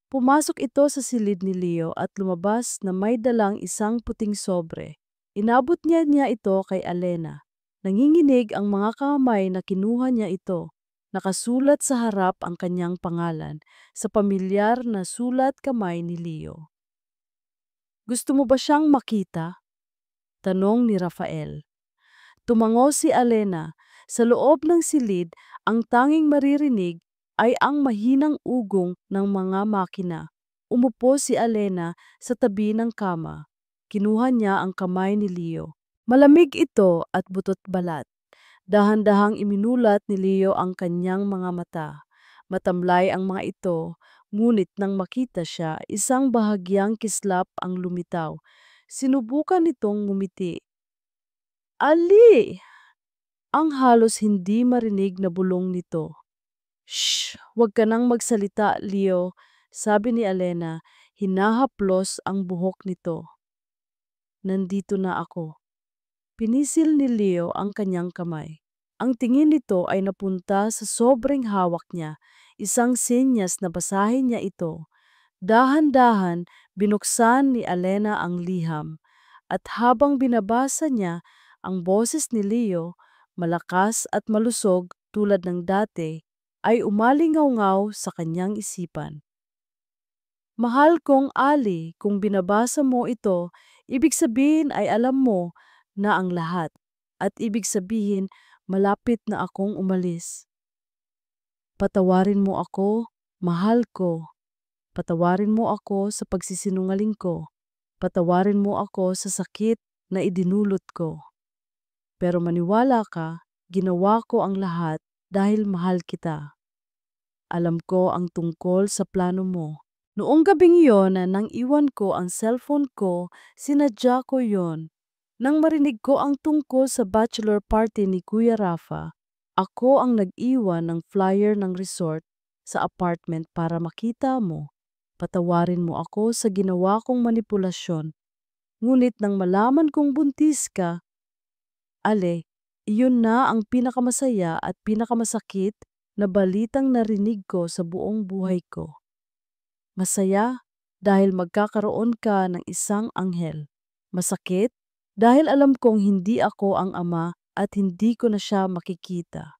Pumasok ito sa silid ni Leo at lumabas na may dalang isang puting sobre. Inabot niya ito kay Alena. Nanginginig ang mga kamay na kinuha niya ito. Nakasulat sa harap ang kanyang pangalan sa pamilyar na sulat kamay ni Leo. Gusto mo ba siyang makita? Tanong ni Rafael. Tumango si Alena. Sa loob ng silid, ang tanging maririnig ay ang mahinang ugong ng mga makina. Umupo si Alena sa tabi ng kama. Kinuha niya ang kamay ni Leo. Malamig ito at butot balat. Dahan-dahang iminulat ni Leo ang kanyang mga mata. Matamlay ang mga ito, ngunit nang makita siya, isang bahagyang kislap ang lumitaw. Sinubukan nitong ngumiti. Ali! Ang halos hindi marinig na bulong nito. Shh! Huwag ka nang magsalita, Leo, sabi ni Alena, hinahaplos ang buhok nito. Nandito na ako. Pinisil ni Leo ang kanyang kamay. Ang tingin nito ay napunta sa sobrang hawak niya, isang senyas na basahin niya ito. Dahan-dahan, binuksan ni Alena ang liham, at habang binabasa niya, ang boses ni Leo, malakas at malusog tulad ng dati, ay umalingaw-ngaw sa kanyang isipan. Mahal kong Ali, kung binabasa mo ito, ibig sabihin ay alam mo na ang lahat, at ibig sabihin malapit na akong umalis. Patawarin mo ako, mahal ko. Patawarin mo ako sa pagsisinungaling ko. Patawarin mo ako sa sakit na idinulot ko. Pero maniwala ka, ginawa ko ang lahat dahil mahal kita. Alam ko ang tungkol sa plano mo. Noong gabing iyon na nang iwan ko ang cellphone ko, sinadya ko yon. Nang marinig ko ang tungkol sa bachelor party ni Kuya Rafa, ako ang nag-iwan ng flyer ng resort sa apartment para makita mo. Patawarin mo ako sa ginawa kong manipulasyon. Ngunit nang malaman kong buntis ka, Ale, iyon na ang pinakamasaya at pinakamasakit na balitang narinig ko sa buong buhay ko. Masaya dahil magkakaroon ka ng isang anghel. Masakit dahil alam kong hindi ako ang ama at hindi ko na siya makikita.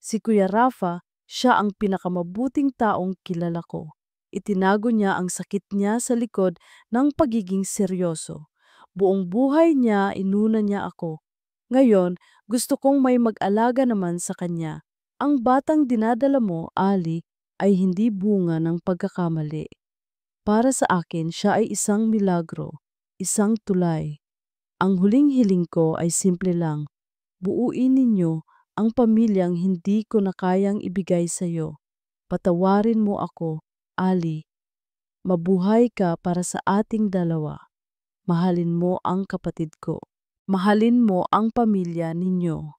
Si Kuya Rafa, siya ang pinakamabuting taong kilala ko. Itinago niya ang sakit niya sa likod ng pagiging seryoso. Buong buhay niya inuna niya ako. Ngayon, gusto kong may mag-alaga naman sa kanya. Ang batang dinadala mo, Ali, ay hindi bunga ng pagkakamali. Para sa akin, siya ay isang milagro, isang tulay. Ang huling hiling ko ay simple lang. Buuin ninyo ang pamilyang hindi ko na kayang ibigay sa iyo. Patawarin mo ako, Ali. Mabuhay ka para sa ating dalawa. Mahalin mo ang kapatid ko. Mahalin mo ang pamilya ninyo.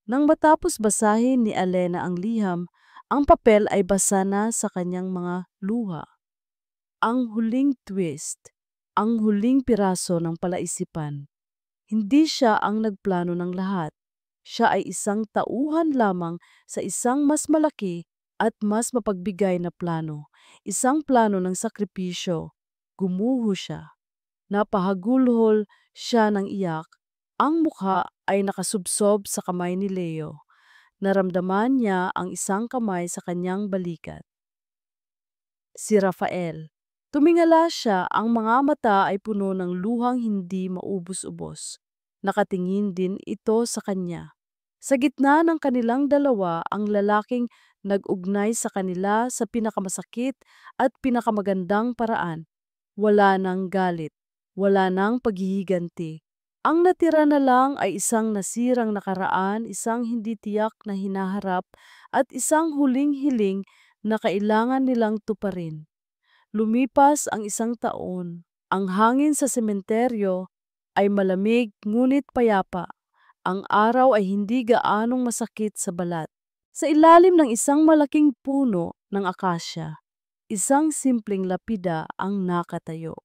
Nang matapos basahin ni Alena ang liham, ang papel ay basa na sa kanyang mga luha. Ang huling twist, ang huling piraso ng palaisipan. Hindi siya ang nagplano ng lahat. Siya ay isang tauhan lamang sa isang mas malaki at mas mapagbigay na plano. Isang plano ng sakripisyo. Gumuho siya. Napahagulhol siya ng iyak. Ang mukha ay nakasubsob sa kamay ni Leo. Naramdaman niya ang isang kamay sa kanyang balikat. Si Rafael. Tumingala siya, ang mga mata ay puno ng luhang hindi maubos-ubos. Nakatingin din ito sa kanya. Sa gitna ng kanilang dalawa, ang lalaking nag-ugnay sa kanila sa pinakamasakit at pinakamagandang paraan. Wala nang galit, wala nang paghihiganti. Ang natira na lang ay isang nasirang nakaraan, isang hindi tiyak na hinaharap, at isang huling hiling na kailangan nilang tuparin. Lumipas ang isang taon. Ang hangin sa sementeryo ay malamig ngunit payapa. Ang araw ay hindi gaanong masakit sa balat. Sa ilalim ng isang malaking puno ng akasya, isang simpleng lapida ang nakatayo.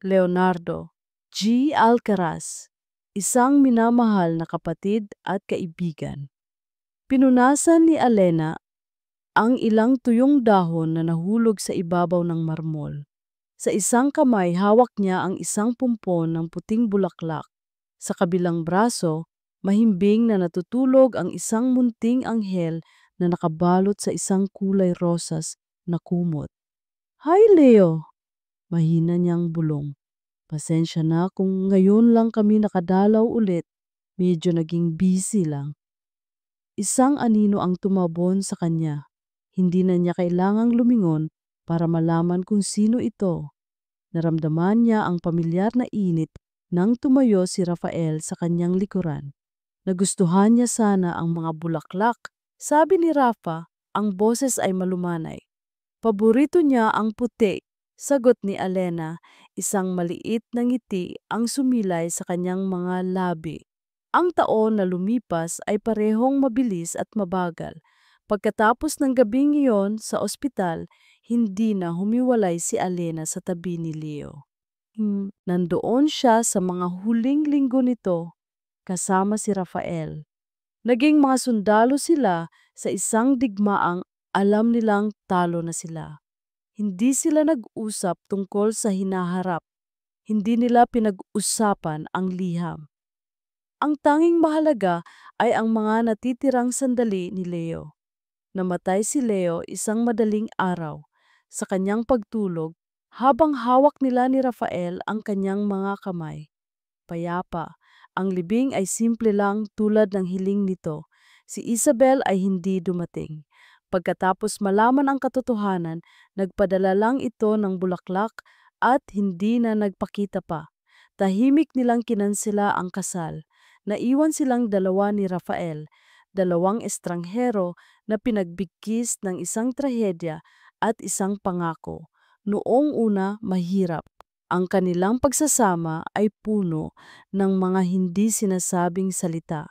Leonardo G. Alcaraz, isang minamahal na kapatid at kaibigan. Pinunasan ni Alena ang ilang tuyong dahon na nahulog sa ibabaw ng marmol. Sa isang kamay, hawak niya ang isang pumpon ng puting bulaklak. Sa kabilang braso, mahimbing na natutulog ang isang munting anghel na nakabalot sa isang kulay rosas na kumot. "Hi, Leo!" Mahina niyang bulong. "Pasensya na kung ngayon lang kami nakadalaw ulit. Medyo naging busy lang." Isang anino ang tumabon sa kanya. Hindi na niya kailangang lumingon para malaman kung sino ito. Naramdaman niya ang pamilyar na init nang tumayo si Rafael sa kanyang likuran. Nagustuhan niya sana ang mga bulaklak. Sabi ni Rafa, ang boses ay malumanay. Paborito niya ang puti. Sagot ni Alena, isang maliit na ngiti ang sumilay sa kanyang mga labi. Ang taon na lumipas ay parehong mabilis at mabagal. Pagkatapos ng gabing iyon sa ospital, hindi na humiwalay si Alena sa tabi ni Leo. Nandoon siya sa mga huling linggo nito kasama si Rafael. Naging mga sundalo sila sa isang digmaang alam nilang talo na sila. Hindi sila nag-usap tungkol sa hinaharap. Hindi nila pinag-usapan ang liham. Ang tanging mahalaga ay ang mga natitirang sandali ni Leo. Namatay si Leo isang madaling araw. Sa kanyang pagtulog, habang hawak nila ni Rafael ang kanyang mga kamay. Payapa, ang libing ay simple lang tulad ng hiling nito. Si Isabel ay hindi dumating. Pagkatapos malaman ang katotohanan, nagpadala lang ito ng bulaklak at hindi na nagpakita pa. Tahimik nilang kinansela ang kasal. Naiwan silang dalawa ni Rafael, dalawang estranghero na pinagbigkis ng isang trahedya at isang pangako. Noong una, mahirap. Ang kanilang pagsasama ay puno ng mga hindi sinasabing salita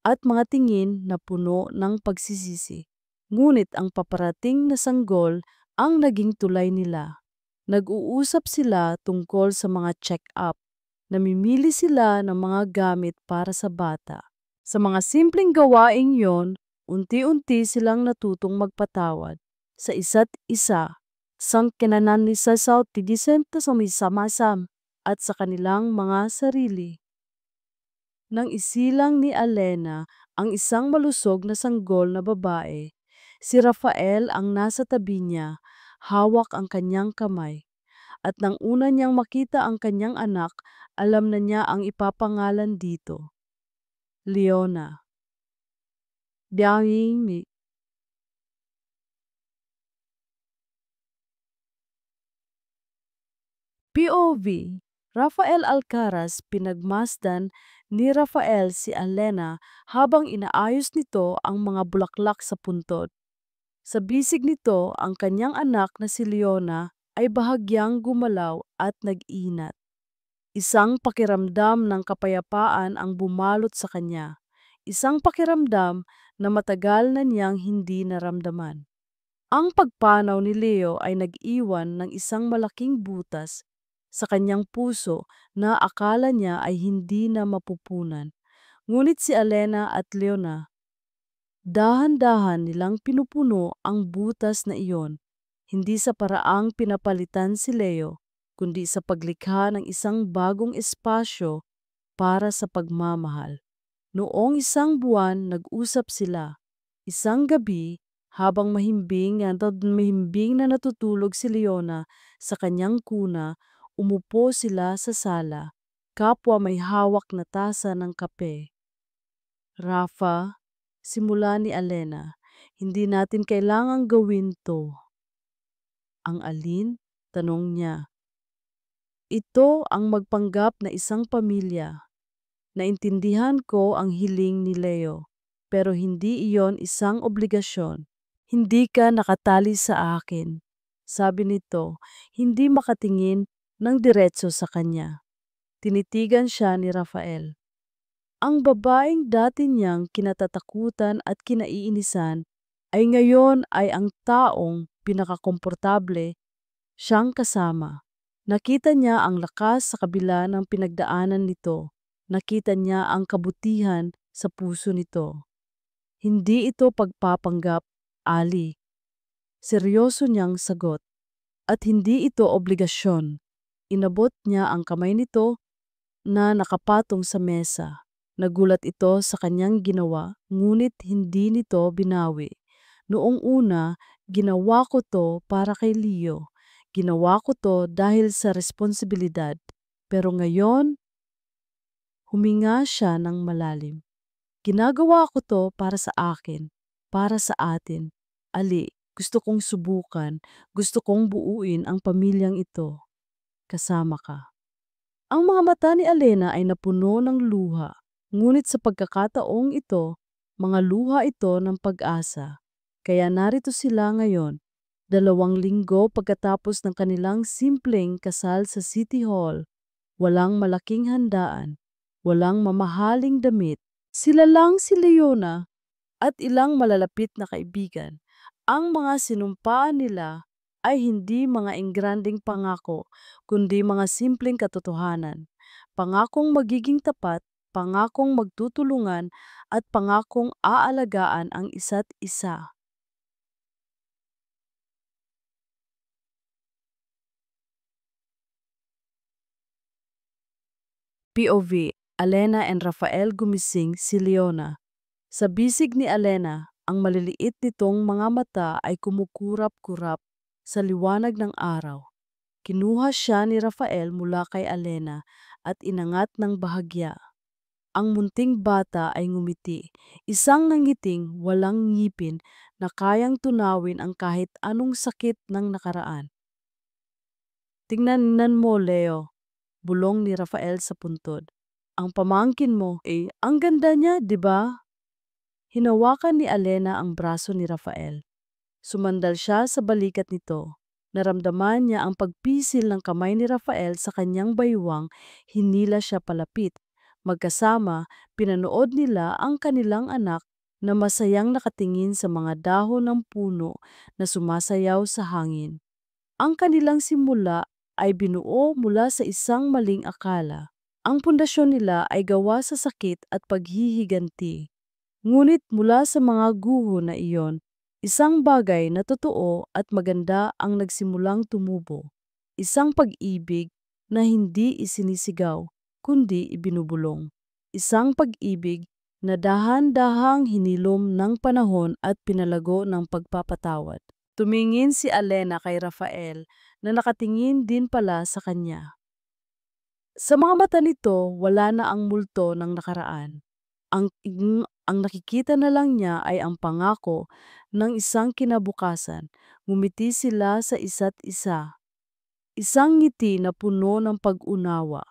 at mga tingin na puno ng pagsisisi. Ngunit ang paparating na sanggol ang naging tulay nila. Nag-uusap sila tungkol sa mga check-up. Namimili sila ng mga gamit para sa bata. Sa mga simpleng gawaing yon, unti-unti silang natutong magpatawad sa isa't isa. Sang kinanan ni sa tigisan ta sa misamasam at sa kanilang mga sarili. Nang isilang ni Alena ang isang malusog na sanggol na babae, si Rafael ang nasa tabi niya, hawak ang kanyang kamay. At nang una niyang makita ang kanyang anak, alam na niya ang ipapangalan dito. Leona. biyahing POV. Rafael Alcaraz pinagmasdan ni Rafael si Alena habang inaayos nito ang mga bulaklak sa puntod. Sa bisig nito, ang kanyang anak na si Leona ay bahagyang gumalaw at nag-inat. Isang pakiramdam ng kapayapaan ang bumalot sa kanya. Isang pakiramdam na matagal na niyang hindi naramdaman. Ang pagpanaw ni Leo ay nag-iwan ng isang malaking butas sa kanyang puso na akala niya ay hindi na mapupunan. Ngunit si Alena at Leona, dahan-dahan nilang pinupuno ang butas na iyon, hindi sa paraang pinapalitan si Leo, kundi sa paglikha ng isang bagong espasyo para sa pagmamahal. Noong isang buwan, nag-usap sila. Isang gabi, habang mahimbing na natutulog si Leona sa kanyang kuna, umupo sila sa sala, kapwa may hawak na tasa ng kape. Rafa, simula ni Alena, hindi natin kailangang gawin to. Ang alin? Tanong niya. Ito ang magpanggap na isang pamilya. Naintindihan ko ang hiling ni Leo, pero hindi iyon isang obligasyon. Hindi ka nakatali sa akin. Sabi nito, hindi makatingin ng diretso sa kanya. Tinitigan siya ni Rafael. Ang babaeng dati niyang kinatatakutan at kinaiinisan ay ngayon ay ang taong pinakakomportable siyang kasama. Nakita niya ang lakas sa kabila ng pinagdaanan nito. Nakita niya ang kabutihan sa puso nito. Hindi ito pagpapanggap, Ali. Seryoso niyang sagot. At hindi ito obligasyon. Inabot niya ang kamay nito na nakapatong sa mesa. Nagulat ito sa kanyang ginawa, ngunit hindi nito binawi. Noong una, ginawa ko to para kay Leo. Ginawa ko to dahil sa responsibilidad. Pero ngayon, huminga siya ng malalim. Ginagawa ko to para sa akin, para sa atin. Ali, gusto kong subukan, gusto kong buuin ang pamilyang ito. Kasama ka. Ang mga mata ni Alena ay napuno ng luha, ngunit sa pagkakataong ito, mga luha ito ng pag-asa. Kaya narito sila ngayon, 2 linggo pagkatapos ng kanilang simpleng kasal sa City Hall. Walang malaking handaan, walang mamahaling damit. Sila lang si Leona at ilang malalapit na kaibigan. Ang mga sinumpaan nila ay hindi mga engranding pangako, kundi mga simpleng katotohanan. Pangakong magiging tapat, pangakong magtutulungan, at pangakong aalagaan ang isa't isa. POV. Alena and Rafael gumising si Leona. Sa bisig ni Alena, ang maliliit nitong mga mata ay kumukurap-kurap sa liwanag ng araw. Kinuha siya ni Rafael mula kay Alena at inangat ng bahagya. Ang munting bata ay ngumiti, isang nangiting walang ngipin na kayang tunawin ang kahit anong sakit ng nakaraan. Tingnan mo, Leo, bulong ni Rafael sa puntod. Ang pamangkin mo, ang ganda niya, di ba? Hinawakan ni Alena ang braso ni Rafael. Sumandal siya sa balikat nito. Naramdaman niya ang pagpisil ng kamay ni Rafael sa kanyang baywang, hinila siya palapit. Magkasama, pinanood nila ang kanilang anak na masayang nakatingin sa mga dahon ng puno na sumasayaw sa hangin. Ang kanilang simula ay binuo mula sa isang maling akala. Ang pundasyon nila ay gawa sa sakit at paghihiganti. Ngunit mula sa mga guho na iyon, isang bagay na totoo at maganda ang nagsimulang tumubo. Isang pag-ibig na hindi isinisigaw, kundi ibinubulong. Isang pag-ibig na dahan-dahang hinilom ng panahon at pinalago ng pagpapatawad. Tumingin si Alena kay Rafael na nakatingin din pala sa kanya. Sa mga mata nito, wala na ang multo ng nakaraan. Ang nakikita na lang niya ay ang pangako ng isang kinabukasan. Ngumiti sila sa isa't isa. Isang ngiti na puno ng pag-unawa.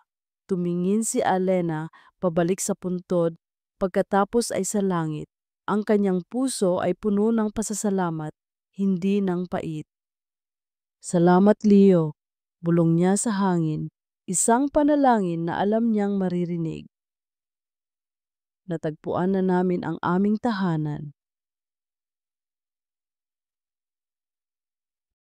Tumingin si Alena pabalik sa puntod, pagkatapos ay sa langit. Ang kanyang puso ay puno ng pasasalamat, hindi ng pait. Salamat, Leo, bulong niya sa hangin, isang panalangin na alam niyang maririnig. Natagpuan na namin ang aming tahanan.